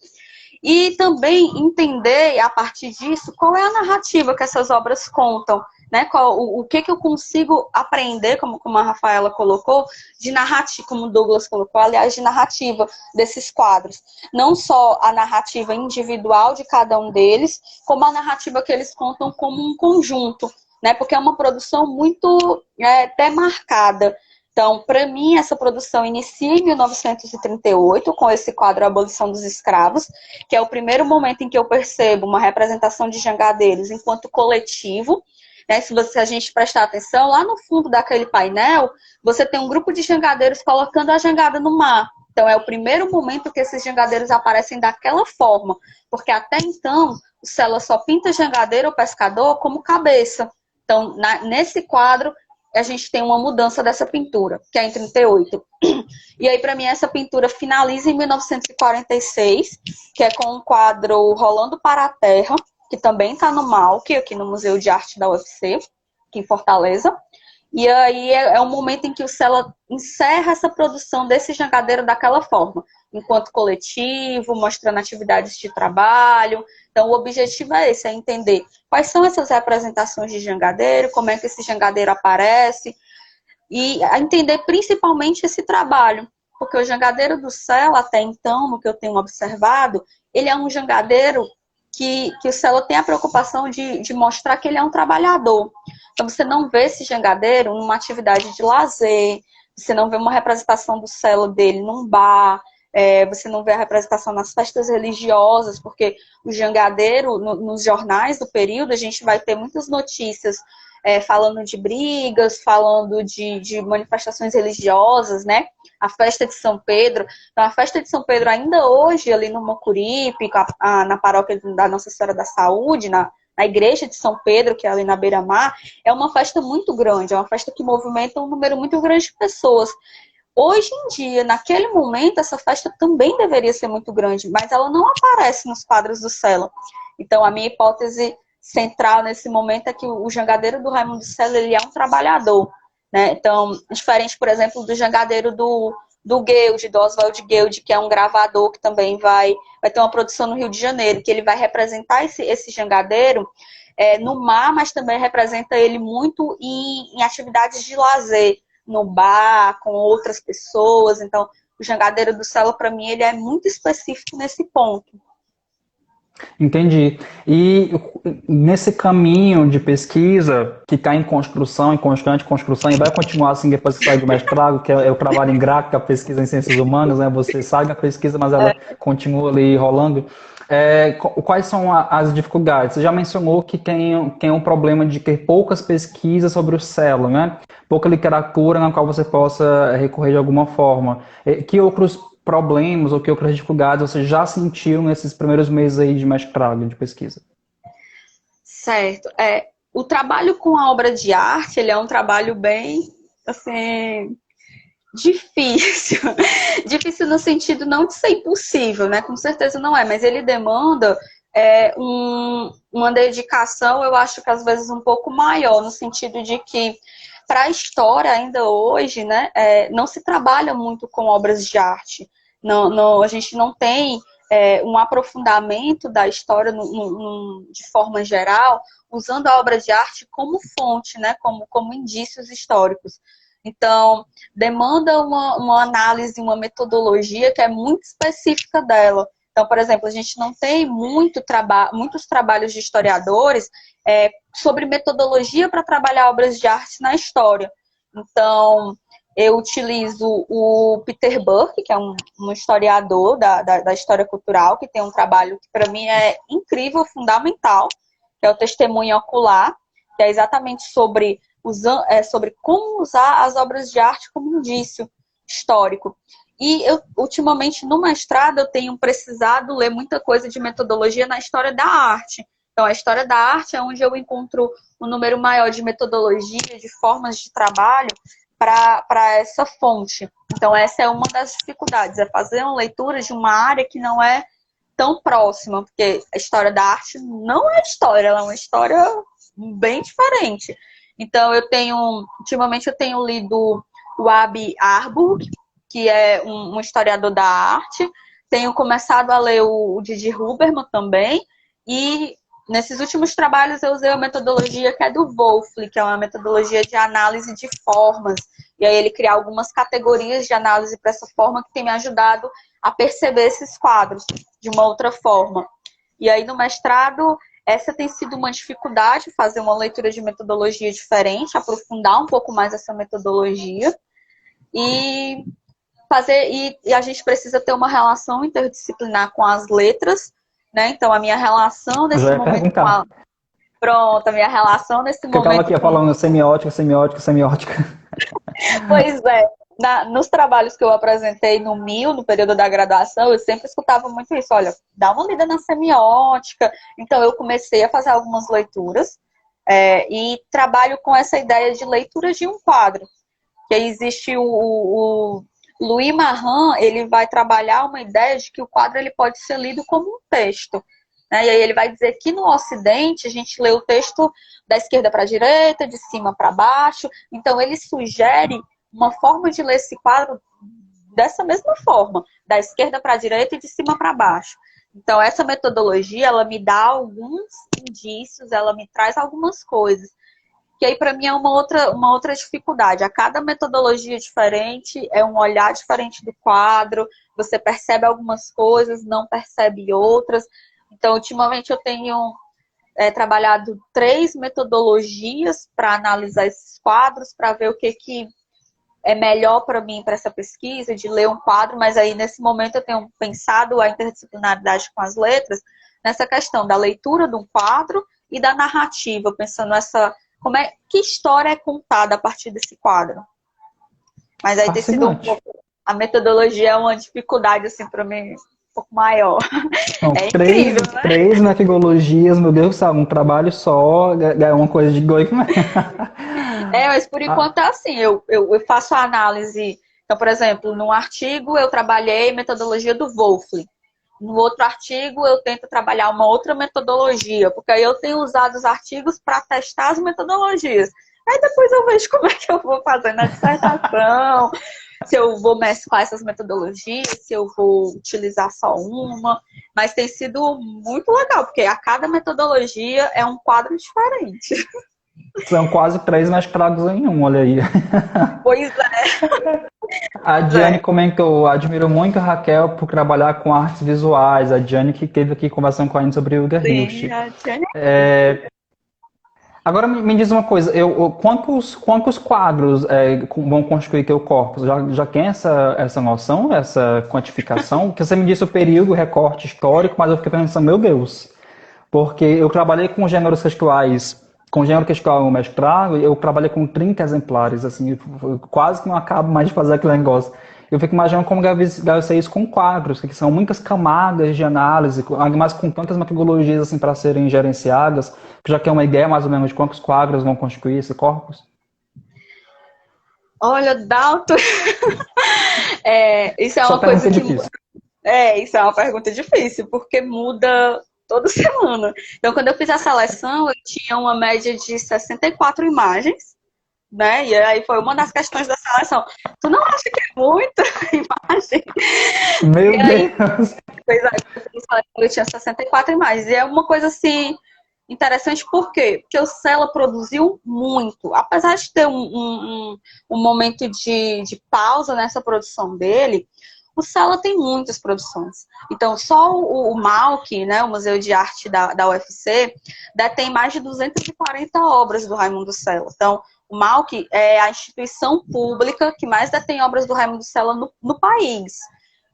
e também entender, a partir disso, qual é a narrativa que essas obras contam, né? O que eu consigo aprender, como a Rafaela colocou, de narrativa, como o Douglas colocou, aliás, de narrativa desses quadros. Não só a narrativa individual de cada um deles, como a narrativa que eles contam como um conjunto, né? Porque é uma produção muito demarcada. Então, para mim, essa produção inicia em 1938, com esse quadro A Abolição dos Escravos, que é o primeiro momento em que eu percebo uma representação de jangadeiros enquanto coletivo. Né? Se a gente prestar atenção, lá no fundo daquele painel, você tem um grupo de jangadeiros colocando a jangada no mar. Então, é o primeiro momento que esses jangadeiros aparecem daquela forma, porque até então, o Sela só pinta jangadeiro ou pescador como cabeça. Então, nesse quadro, a gente tem uma mudança dessa pintura, que é em 38. E aí, para mim, essa pintura finaliza em 1946, que é com um quadro Rolando para a Terra, que também está no MAUC, aqui no Museu de Arte da UFC, aqui em Fortaleza. E aí é um momento em que o Sela encerra essa produção desse jangadeiro daquela forma, enquanto coletivo, mostrando atividades de trabalho. Então, o objetivo é esse, é entender quais são essas representações de jangadeiro, como é que esse jangadeiro aparece, e entender principalmente esse trabalho. Porque o jangadeiro do Sela, até então, no que eu tenho observado, ele é um jangadeiro que o Sela tem a preocupação de mostrar que ele é um trabalhador. Então, você não vê esse jangadeiro numa atividade de lazer, você não vê uma representação do Sela dele num bar, você não vê a representação nas festas religiosas, porque o jangadeiro, nos jornais do período, a gente vai ter muitas notícias falando de brigas, falando de manifestações religiosas, né? A festa de São Pedro. Então, a festa de São Pedro ainda hoje, ali no Mocuripe, na paróquia da Nossa Senhora da Saúde, na igreja de São Pedro, que é ali na beira-mar, é uma festa muito grande, é uma festa que movimenta um número muito grande de pessoas. Hoje em dia, naquele momento, essa festa também deveria ser muito grande, mas ela não aparece nos quadros do Sela. Então, a minha hipótese central nesse momento é que o jangadeiro do Raimundo Sela, ele é um trabalhador, né? Então, diferente, por exemplo, do jangadeiro do Guilde, do Oswald Guilde, que é um gravador que também vai ter uma produção no Rio de Janeiro, que ele vai representar esse jangadeiro no mar, mas também representa ele muito em atividades de lazer, no bar, com outras pessoas. Então, o jangadeiro do Sela, para mim, ele é muito específico nesse ponto. Entendi. E nesse caminho de pesquisa que está em construção, em constante construção, e vai continuar assim depois que sai do mestrado, que é o trabalho em gráfica, a pesquisa em ciências humanas, né? Você sai da pesquisa, mas ela continua ali rolando. Quais são as dificuldades? Você já mencionou que tem um problema de ter poucas pesquisas sobre o Sela, né? Pouca literatura na qual você possa recorrer de alguma forma. Que outros problemas ou que outras dificuldades você já sentiu nesses primeiros meses aí de mestrado, de pesquisa? Certo. O trabalho com a obra de arte, ele é um trabalho bem, assim, Difícil. Difícil no sentido não de ser impossível, né? Com certeza não é, mas ele demanda uma dedicação, eu acho que às vezes um pouco maior, no sentido de que para a história ainda hoje, né, não se trabalha muito com obras de arte. Não, não, a gente não tem um aprofundamento da história de forma geral, usando a obra de arte como fonte, né, como indícios históricos. Então, demanda uma análise, uma metodologia que é muito específica dela. Então, por exemplo, a gente não tem muitos trabalhos de historiadores sobre metodologia para trabalhar obras de arte na história. Então, eu utilizo o Peter Burke, que é um historiador da história cultural, que tem um trabalho que para mim é incrível, fundamental, que é o Testemunho Ocular, que é exatamente sobre como usar as obras de arte como indício histórico. E eu, ultimamente, no mestrado, eu tenho precisado ler muita coisa de metodologia na história da arte. Então, a história da arte é onde eu encontro um número maior de metodologia, de formas de trabalho para essa fonte. Então, essa é uma das dificuldades, é fazer uma leitura de uma área que não é tão próxima, porque a história da arte não é história, ela é uma história bem diferente. Então, ultimamente eu tenho lido o Abi Warburg, que é um historiador da arte. Tenho começado a ler o Didi Huberman também. E nesses últimos trabalhos eu usei a metodologia que é do Wolfli, que é uma metodologia de análise de formas. E aí ele cria algumas categorias de análise para essa forma que tem me ajudado a perceber esses quadros de uma outra forma. E aí no mestrado, essa tem sido uma dificuldade, fazer uma leitura de metodologia diferente, aprofundar um pouco mais essa metodologia. E a gente precisa ter uma relação interdisciplinar com as letras, né? Então a minha relação nesse momento com a... Pronto, a minha relação nesse momento... Eu estava aqui falando semiótica, semiótica, semiótica. Pois é. Nos trabalhos que eu apresentei no MIL, no período da graduação, eu sempre escutava muito isso. Olha, dá uma lida na semiótica. Então eu comecei a fazer algumas leituras e trabalho com essa ideia de leitura de um quadro. Que existe o Louis Marran, ele vai trabalhar uma ideia de que o quadro ele pode ser lido como um texto. Né? E aí ele vai dizer que no Ocidente a gente lê o texto da esquerda para a direita, de cima para baixo. Então ele sugere uma forma de ler esse quadro dessa mesma forma, da esquerda para a direita e de cima para baixo. Então essa metodologia, ela me dá alguns indícios, ela me traz algumas coisas. Que aí para mim é uma outra dificuldade. A cada metodologia diferente, é um olhar diferente do quadro, você percebe algumas coisas, não percebe outras. Então, ultimamente eu tenho trabalhado 3 metodologias para analisar esses quadros, para ver o que é melhor para mim para essa pesquisa, de ler um quadro, mas aí nesse momento eu tenho pensado a interdisciplinaridade com as letras, nessa questão da leitura de um quadro e da narrativa, pensando que história é contada a partir desse quadro. Mas aí tem sido um pouco... A metodologia é uma dificuldade, assim, para mim, um pouco maior. Não, é incrível, né? 3 metodologias, meu Deus do céu, um trabalho só, é uma coisa de goi. Mas por enquanto é assim, eu faço a análise. Então, por exemplo, num artigo eu trabalhei metodologia do Wolfli. No outro artigo, eu tento trabalhar uma outra metodologia, porque aí eu tenho usado os artigos para testar as metodologias. Aí depois eu vejo como é que eu vou fazer na dissertação, se eu vou mesclar essas metodologias, se eu vou utilizar só uma. Mas tem sido muito legal, porque a cada metodologia é um quadro diferente. São quase 3 mestrados em um, olha aí. Pois é. A Diane comentou, admiro muito a Raquel por trabalhar com artes visuais. A Diane que esteve aqui conversando com a gente sobre o Uga Hilst. Agora me diz uma coisa, quantos quadros vão constituir teu corpus? Já tem essa noção, essa quantificação? Porque você me disse o período, o recorte histórico, mas eu fiquei pensando, meu Deus, porque eu trabalhei com gêneros textuais. Com gênero textual no mestrado, eu trabalhei com 30 exemplares, assim, quase que não acabo mais de fazer aquele negócio. Eu fico imaginando como deve ser isso com quadros, que são muitas camadas de análise, mas com tantas metodologias assim, para serem gerenciadas, que já quer uma ideia mais ou menos de quantos quadros vão constituir esse corpus? Olha, Dalton, isso é Só uma coisa pergunta que difícil. isso é uma pergunta difícil, porque muda toda semana. Então, quando eu fiz a seleção, eu tinha uma média de 64 imagens, né? E aí foi uma das questões da seleção. Tu não acha que é muita imagem? Meu E aí, Deus! pois aí, eu tinha 64 imagens. E é uma coisa assim interessante, por quê? Porque o Sela produziu muito. Apesar de ter um momento de pausa nessa produção dele, o Sela tem muitas produções. Então, só o MAUC, né, o Museu de Arte da UFC, detém mais de 240 obras do Raimundo Sela. Então, o MAUC é a instituição pública que mais detém obras do Raimundo Sela no país.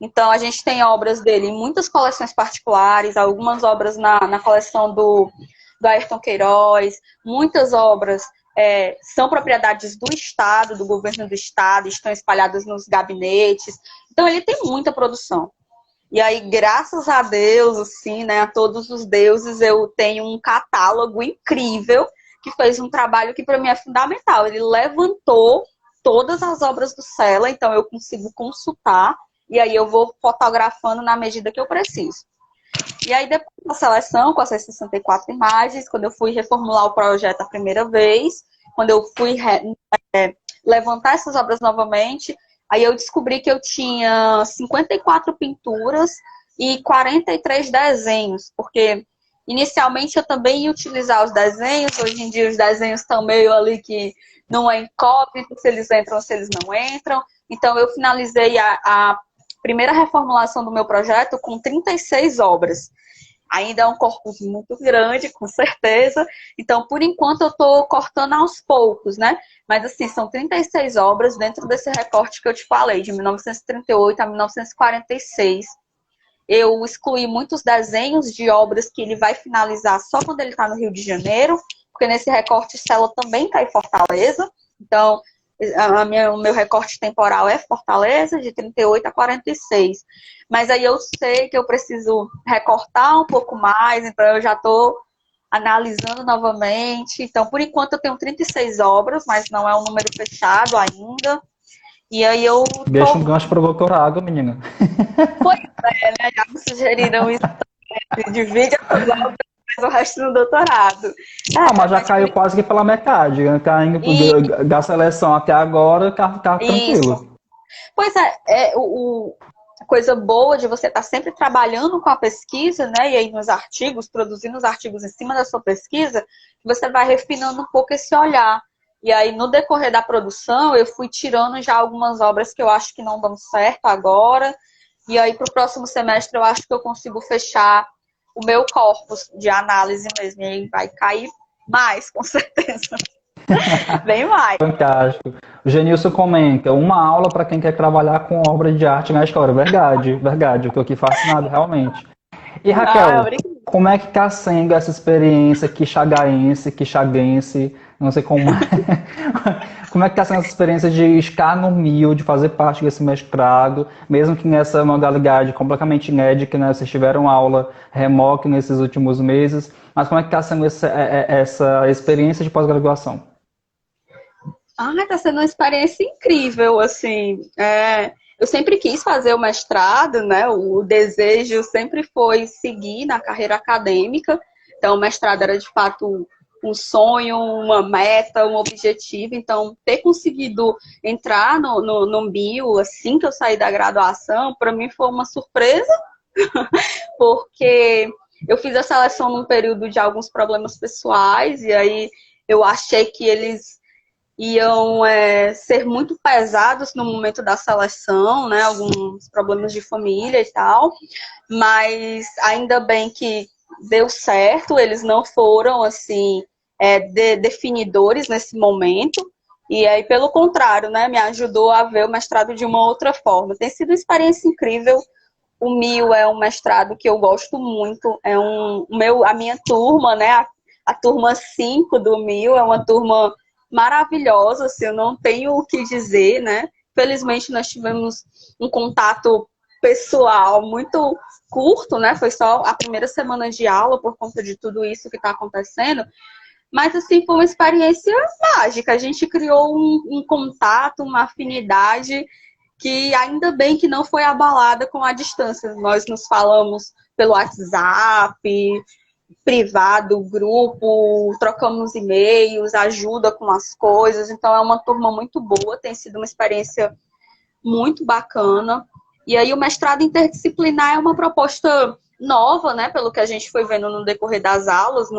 Então, a gente tem obras dele em muitas coleções particulares, algumas obras na coleção do Ayrton Queiroz, muitas obras são propriedades do Estado, do governo do Estado, estão espalhadas nos gabinetes. Então, ele tem muita produção. E aí, graças a Deus, assim, né, a todos os deuses, eu tenho um catálogo incrível que fez um trabalho que para mim é fundamental. Ele levantou todas as obras do Sela, então eu consigo consultar e aí eu vou fotografando na medida que eu preciso. E aí, depois da seleção, com essas 64 imagens, quando eu fui reformular o projeto a primeira vez, quando eu fui levantar essas obras novamente, aí eu descobri que eu tinha 54 pinturas e 43 desenhos, porque inicialmente eu também ia utilizar os desenhos, hoje em dia os desenhos estão meio ali que não é incógnito se eles entram ou se eles não entram, então eu finalizei a primeira reformulação do meu projeto com 36 obras. Ainda é um corpus muito grande, com certeza. Então, por enquanto, eu estou cortando aos poucos, né? Mas, assim, são 36 obras dentro desse recorte que eu te falei, de 1938 a 1946. Eu excluí muitos desenhos de obras que ele vai finalizar só quando ele está no Rio de Janeiro, porque nesse recorte Stella também está em Fortaleza. Então, o meu recorte temporal é Fortaleza, de 38 a 46. Mas aí eu sei que eu preciso recortar um pouco mais, então eu já estou analisando novamente. Então, por enquanto, eu tenho 36 obras, mas não é um número fechado ainda. E aí eu Deixa um tô. gancho para o doutorado, menina. Pois é, né? Já me sugeriram isso, divide as obras, faz o resto no doutorado. Ah, mas já Mas caiu quase que pela metade, né? Caindo e da seleção até agora, tá isso. tranquilo. Pois a coisa boa de você estar sempre trabalhando com a pesquisa, né? E aí nos artigos, produzindo os artigos em cima da sua pesquisa, você vai refinando um pouco esse olhar. E aí, no decorrer da produção, eu fui tirando já algumas obras que eu acho que não dão certo agora. E aí, para o próximo semestre, eu acho que eu consigo fechar o meu corpus de análise mesmo. E aí vai cair mais, com certeza. Bem mais. Fantástico. O Genilson comenta, uma aula para quem quer trabalhar com obra de arte na história. Verdade, verdade. Eu estou aqui fascinado, realmente. E Ah, Raquel, obrigada. como é que está sendo essa experiência quixagaense, quixaguense, não sei como é. Como é que está sendo essa experiência de estar no MIL, de fazer parte desse mestrado, mesmo que nessa modalidade completamente inédita, né? Vocês tiveram aula remota nesses últimos meses, mas como é que está sendo essa experiência de pós-graduação? Tá sendo uma experiência incrível, assim. Eu sempre quis fazer o mestrado, né? O desejo sempre foi seguir na carreira acadêmica. Então, o mestrado era de fato um sonho, uma meta, um objetivo. Então, ter conseguido entrar no bio assim que eu saí da graduação, para mim foi uma surpresa, porque eu fiz a seleção num período de alguns problemas pessoais, e aí eu achei que eles iam ser muito pesados no momento da seleção, né? Alguns problemas de família e tal, mas ainda bem que deu certo, eles não foram assim definidores nesse momento. E aí, pelo contrário, né, me ajudou a ver o mestrado de uma outra forma. Tem sido uma experiência incrível. O MIL é um mestrado que eu gosto muito. A minha turma, né, a turma 5 do MIL é uma turma maravilhosa, assim, eu não tenho o que dizer, né? Felizmente nós tivemos um contato pessoal muito curto, né? Foi só a primeira semana de aula por conta de tudo isso que está acontecendo, Mas, assim, foi uma experiência mágica. A gente criou um contato, uma afinidade que ainda bem que não foi abalada com a distância. Nós nos falamos pelo WhatsApp, privado, grupo, trocamos e-mails, ajuda com as coisas. Então, é uma turma muito boa, tem sido uma experiência muito bacana. E aí, o mestrado interdisciplinar é uma proposta nova, né, pelo que a gente foi vendo no decorrer das aulas.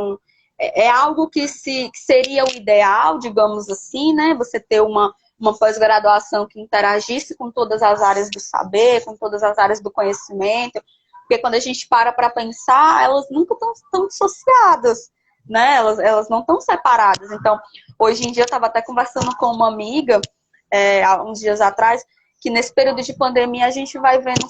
É algo que seria o ideal, digamos assim, né, você ter uma pós-graduação que interagisse com todas as áreas do saber, com todas as áreas do conhecimento, porque quando a gente para pensar, elas nunca estão dissociadas, né? Elas não estão separadas. Então, hoje em dia, eu estava até conversando com uma amiga, há uns dias atrás, que nesse período de pandemia a gente vai vendo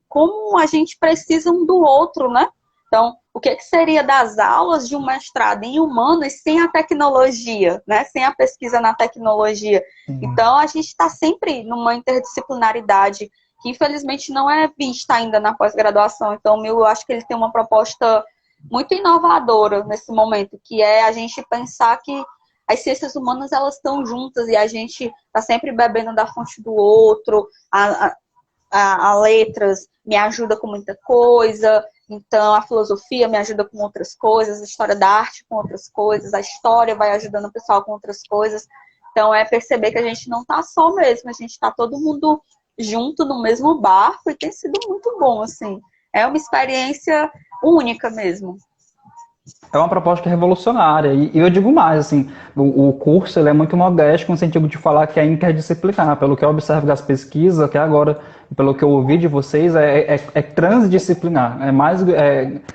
como a gente precisa um do outro, né? Então, o que seria das aulas de um mestrado em humanas sem a tecnologia, né? Sem a pesquisa na tecnologia. Então, a gente está sempre numa interdisciplinaridade que, infelizmente, não é vista ainda na pós-graduação. Então, eu acho que ele tem uma proposta muito inovadora nesse momento, que é a gente pensar que as ciências humanas, elas estão juntas e a gente está sempre bebendo da fonte do outro. A letras me ajuda com muita coisa, então a filosofia me ajuda com outras coisas, a história da arte com outras coisas, a história vai ajudando o pessoal com outras coisas. Então é perceber que a gente não está só mesmo, a gente está todo mundo junto no mesmo barco e tem sido muito bom, assim. É uma experiência única mesmo. É uma proposta revolucionária. E eu digo mais, assim, o curso ele é muito modesto no sentido de falar que é interdisciplinar. Pelo que eu observo das pesquisas, até agora, pelo que eu ouvi de vocês, é transdisciplinar.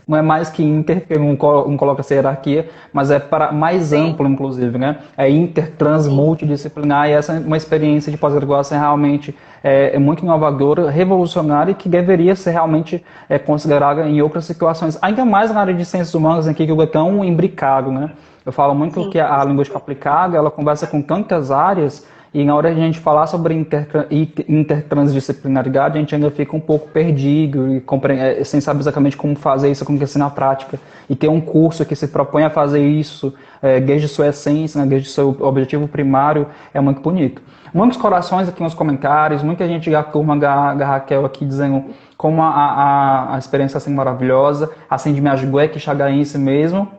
Não é mais que inter, que não coloca essa hierarquia, mas é para mais amplo, inclusive, né? É inter, trans, multidisciplinar, e essa é uma experiência de pós-graduação realmente muito inovadora, revolucionária, e que deveria ser realmente considerada em outras situações, ainda mais na área de ciências humanas, em que é tão imbricado, né? Eu falo muito que a linguística aplicada, ela conversa com tantas áreas, e na hora de a gente falar sobre intertransdisciplinaridade, a gente ainda fica um pouco perdido e sem saber exatamente como fazer isso acontecer na prática. E ter um curso que se propõe a fazer isso desde sua essência, né, desde seu objetivo primário, é muito bonito. Muitos corações aqui nos comentários, muita gente da turma da Raquel aqui dizendo como a experiência assim maravilhosa, assim de Miajugué, que xagaense mesmo,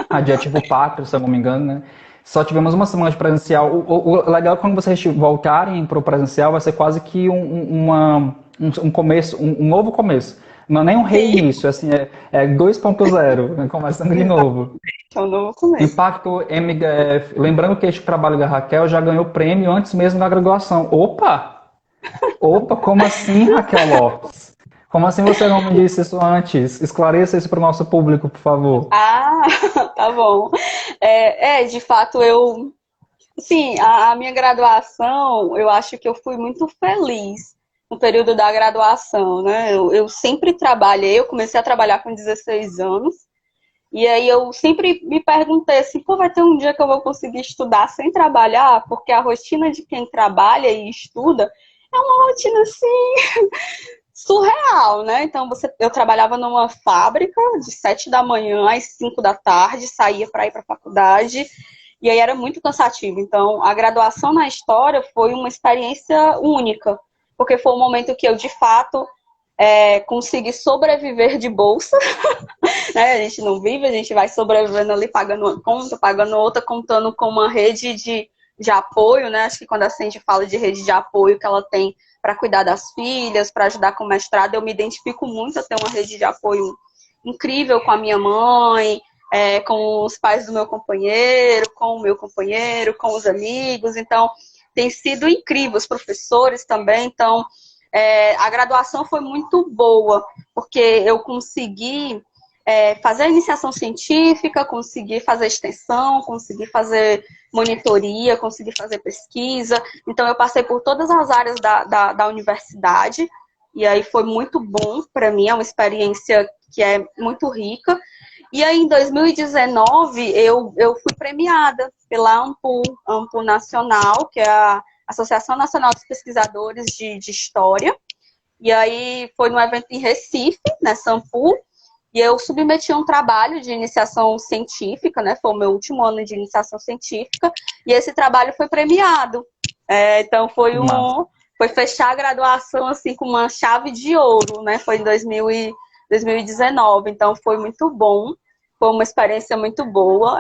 adjetivo pátrio, se eu não me engano, né? Só tivemos uma semana de presencial. O legal é que quando vocês voltarem para o presencial, vai ser quase que um começo, um novo começo. Não é nem um reinício, assim, é 2.0, né? Começando de novo. É um novo começo. Impacto MGF. Lembrando que este trabalho da Raquel já ganhou prêmio antes mesmo da graduação. Opa! Opa, como assim, Raquel Lopes? Como assim você não me disse isso antes? Esclareça isso para o nosso público, por favor. Ah, tá bom. De fato, sim, a minha graduação, eu acho que eu fui muito feliz no período da graduação, né? Eu sempre trabalhei, eu comecei a trabalhar com 16 anos, e aí eu sempre me perguntei assim, pô, vai ter um dia que eu vou conseguir estudar sem trabalhar? Porque a rotina de quem trabalha e estuda é uma rotina assim surreal, né? Então eu trabalhava numa fábrica de 7 da manhã às 5 da tarde, saía para ir para a faculdade, e aí era muito cansativo. Então a graduação na história foi uma experiência única, porque foi um momento que eu de fato consegui sobreviver de bolsa, né? A gente não vive, a gente vai sobrevivendo ali, pagando uma conta, pagando outra, contando com uma rede de apoio, né? Acho que quando a Cindy fala de rede de apoio que ela tem para cuidar das filhas, para ajudar com o mestrado, eu me identifico muito a ter uma rede de apoio incrível com a minha mãe, com os pais do meu companheiro, com o meu companheiro, com os amigos. Então, tem sido incrível, os professores também. Então, a graduação foi muito boa, porque eu consegui fazer a iniciação científica, consegui fazer extensão, consegui fazer monitoria, consegui fazer pesquisa. Então, eu passei por todas as áreas da universidade, e aí foi muito bom para mim, é uma experiência que é muito rica. E aí, em 2019, eu fui premiada pela ANPU Nacional, que é a Associação Nacional dos Pesquisadores de História. E aí, foi num evento em Recife, nessa ANPU, E eu submeti um trabalho de iniciação científica, né? Foi o meu último ano de iniciação científica, e esse trabalho foi premiado. Então foi fechar a graduação assim com uma chave de ouro, né? Foi em 2019, então foi muito bom, foi uma experiência muito boa.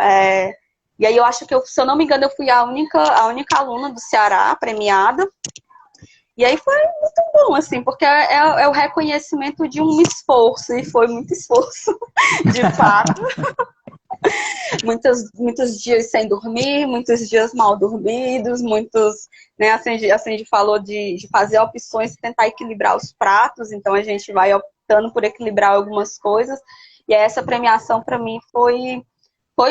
E aí eu acho que, se eu não me engano, eu fui a única aluna do Ceará premiada. E aí foi muito bom, assim, porque é o reconhecimento de um esforço, e foi muito esforço, de fato. Muitos dias sem dormir, muitos dias mal dormidos, muitos, né, a Cindy falou de fazer opções, tentar equilibrar os pratos, então a gente vai optando por equilibrar algumas coisas, e essa premiação para mim foi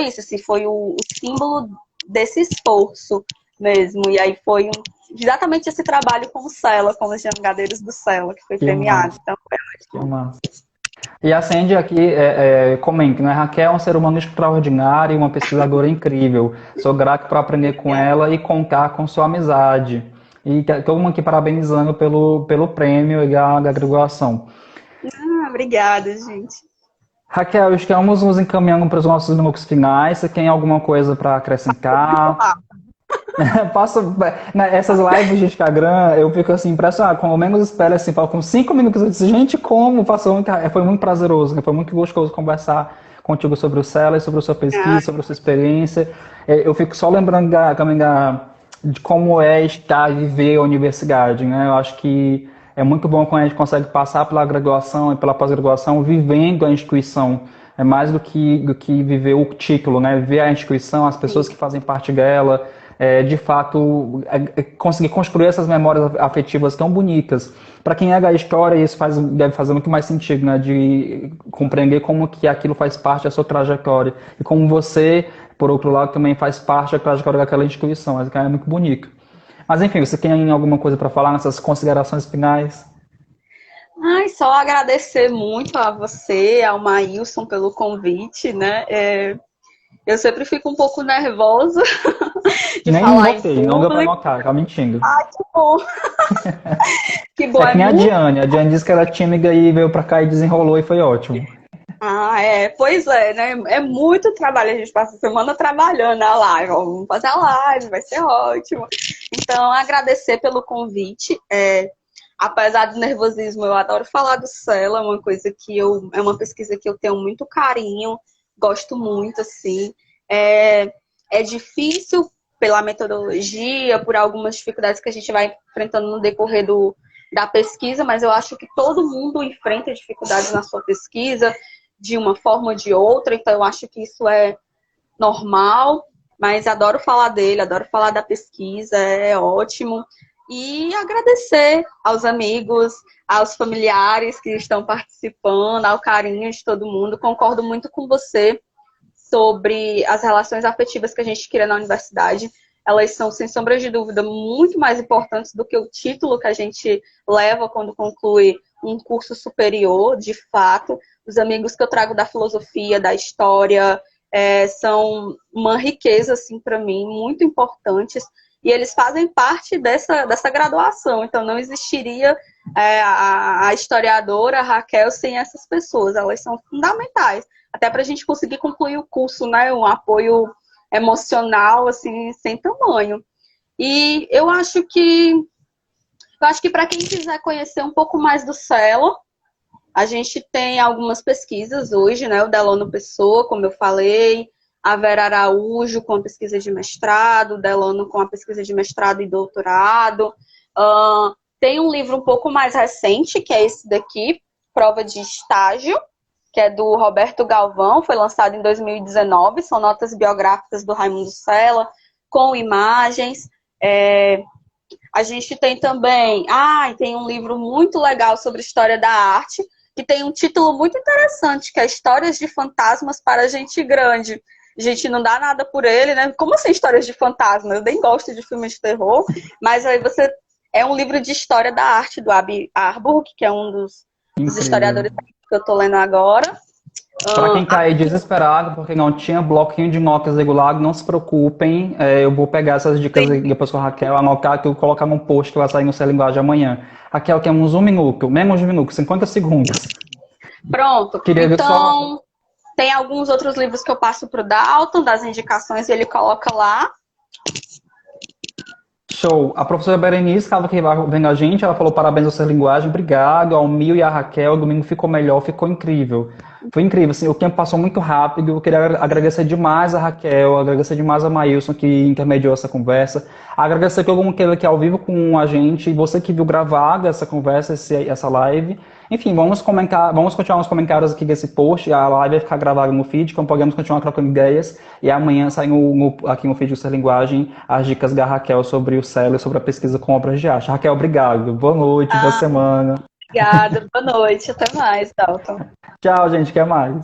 isso, assim, foi o símbolo desse esforço mesmo, e aí foi exatamente esse trabalho com o Sela, com os jangadeiros do Sela, que foi premiado, então foi ótimo. E a Sandy aqui comenta, né? Raquel é um ser humano extraordinário e uma pesquisadora incrível. Sou grato por aprender com ela e contar com sua amizade. E todo mundo aqui parabenizando pelo prêmio e a graduação. Obrigada, gente. Raquel, estamos nos encaminhando para os nossos minutos finais. Você tem alguma coisa para acrescentar? Essas lives de Instagram, eu fico assim, impressionado. Quando eu menos espero, assim, com 5 minutos, eu disse, gente, como passou? Foi muito prazeroso, né? Foi muito gostoso conversar contigo sobre o Sela, sobre a sua pesquisa, sobre a sua experiência. Eu fico só lembrando de como é estar e viver a universidade, né? Eu acho que é muito bom quando a gente consegue passar pela graduação e pela pós-graduação vivendo a instituição. É mais do que viver o título, né? Ver a instituição, as pessoas que fazem parte dela, de fato, conseguir construir essas memórias afetivas tão bonitas. Para quem é da história, isso deve fazer muito mais sentido, né? De compreender como que aquilo faz parte da sua trajetória. E como você, por outro lado, também faz parte da trajetória daquela instituição. Isso é muito bonito. Mas enfim, você tem alguma coisa para falar nessas considerações finais? Só agradecer muito a você, ao Maílson, pelo convite, né? Eu sempre fico um pouco nervosa de Nem falar notei, em público. não deu pra notar, tá mentindo. Que bom! Que bom, que nem a Diane. A Diane disse que era tímida e veio pra cá e desenrolou e foi ótimo. Pois é, né? É muito trabalho, a gente passa a semana trabalhando na live. Vamos fazer a live, vai ser ótimo. Então, agradecer pelo convite. Apesar do nervosismo, eu adoro falar do Sela, é uma pesquisa que eu tenho muito carinho, gosto muito, assim. É difícil pela metodologia, por algumas dificuldades que a gente vai enfrentando no decorrer da pesquisa, mas eu acho que todo mundo enfrenta dificuldades na sua pesquisa, de uma forma ou de outra, então eu acho que isso é normal, mas adoro falar dele, adoro falar da pesquisa, é ótimo. E agradecer aos amigos, aos familiares que estão participando, ao carinho de todo mundo. Concordo muito com você sobre as relações afetivas que a gente cria na universidade. Elas são, sem sombra de dúvida, muito mais importantes do que o título que a gente leva quando conclui um curso superior, de fato. Os amigos que eu trago da filosofia, da história, são uma riqueza, assim, para mim, muito importantes. E eles fazem parte dessa graduação. Então, não existiria a historiadora Raquel sem essas pessoas. Elas são fundamentais. Até para a gente conseguir concluir o curso, né? Um apoio emocional, assim, sem tamanho. E eu acho que para quem quiser conhecer um pouco mais do Sela, a gente tem algumas pesquisas hoje, né? O Delano Pessoa, como eu falei, a Vera Araújo com a pesquisa de mestrado, o Delano com a pesquisa de mestrado e doutorado. Tem um livro um pouco mais recente, que é esse daqui, Prova de Estágio, que é do Roberto Galvão, foi lançado em 2019, são notas biográficas do Raimundo Sela, com imagens. A gente tem também, tem um livro muito legal sobre história da arte, que tem um título muito interessante, que é Histórias de Fantasmas para Gente Grande. A gente não dá nada por ele, né? Como assim histórias de fantasmas? Eu nem gosto de filmes de terror, mas aí é um livro de história da arte do Abi Arburg, que é um dos historiadores que eu tô lendo agora. Para quem tá aí desesperado, porque não tinha bloquinho de notas regulado, não se preocupem. Eu vou pegar essas dicas depois com a Raquel, anotar e colocar num post que vai sair no Seu Linguagem amanhã. Raquel, temos 1 minuto, menos de 1 minuto, 50 segundos. Pronto. Queria ver só. Então, tem alguns outros livros que eu passo pro Dalton, das indicações, e ele coloca lá. Show. A professora Berenice, que estava aqui vendo a gente, ela falou parabéns ao Ser Linguagem, obrigado. Ao Mil e à Raquel, o domingo ficou melhor, ficou incrível. Foi incrível, assim, o tempo passou muito rápido. Eu queria agradecer demais a Raquel, agradecer demais a Maílson, que intermediou essa conversa. Agradecer todo mundo que esteve aqui ao vivo com a gente, e você que viu gravada essa conversa, essa live. Enfim, vamos comentar, vamos continuar nos comentários aqui desse post. A live vai ficar gravada no feed, então podemos continuar trocando ideias. E amanhã sai aqui no feed do Ser Linguagem as dicas da Raquel sobre o Celo e sobre a pesquisa com obras de arte. Raquel, obrigado. Boa noite, boa semana. Obrigada, boa noite, até mais, Dalton. Tchau, gente. Até mais.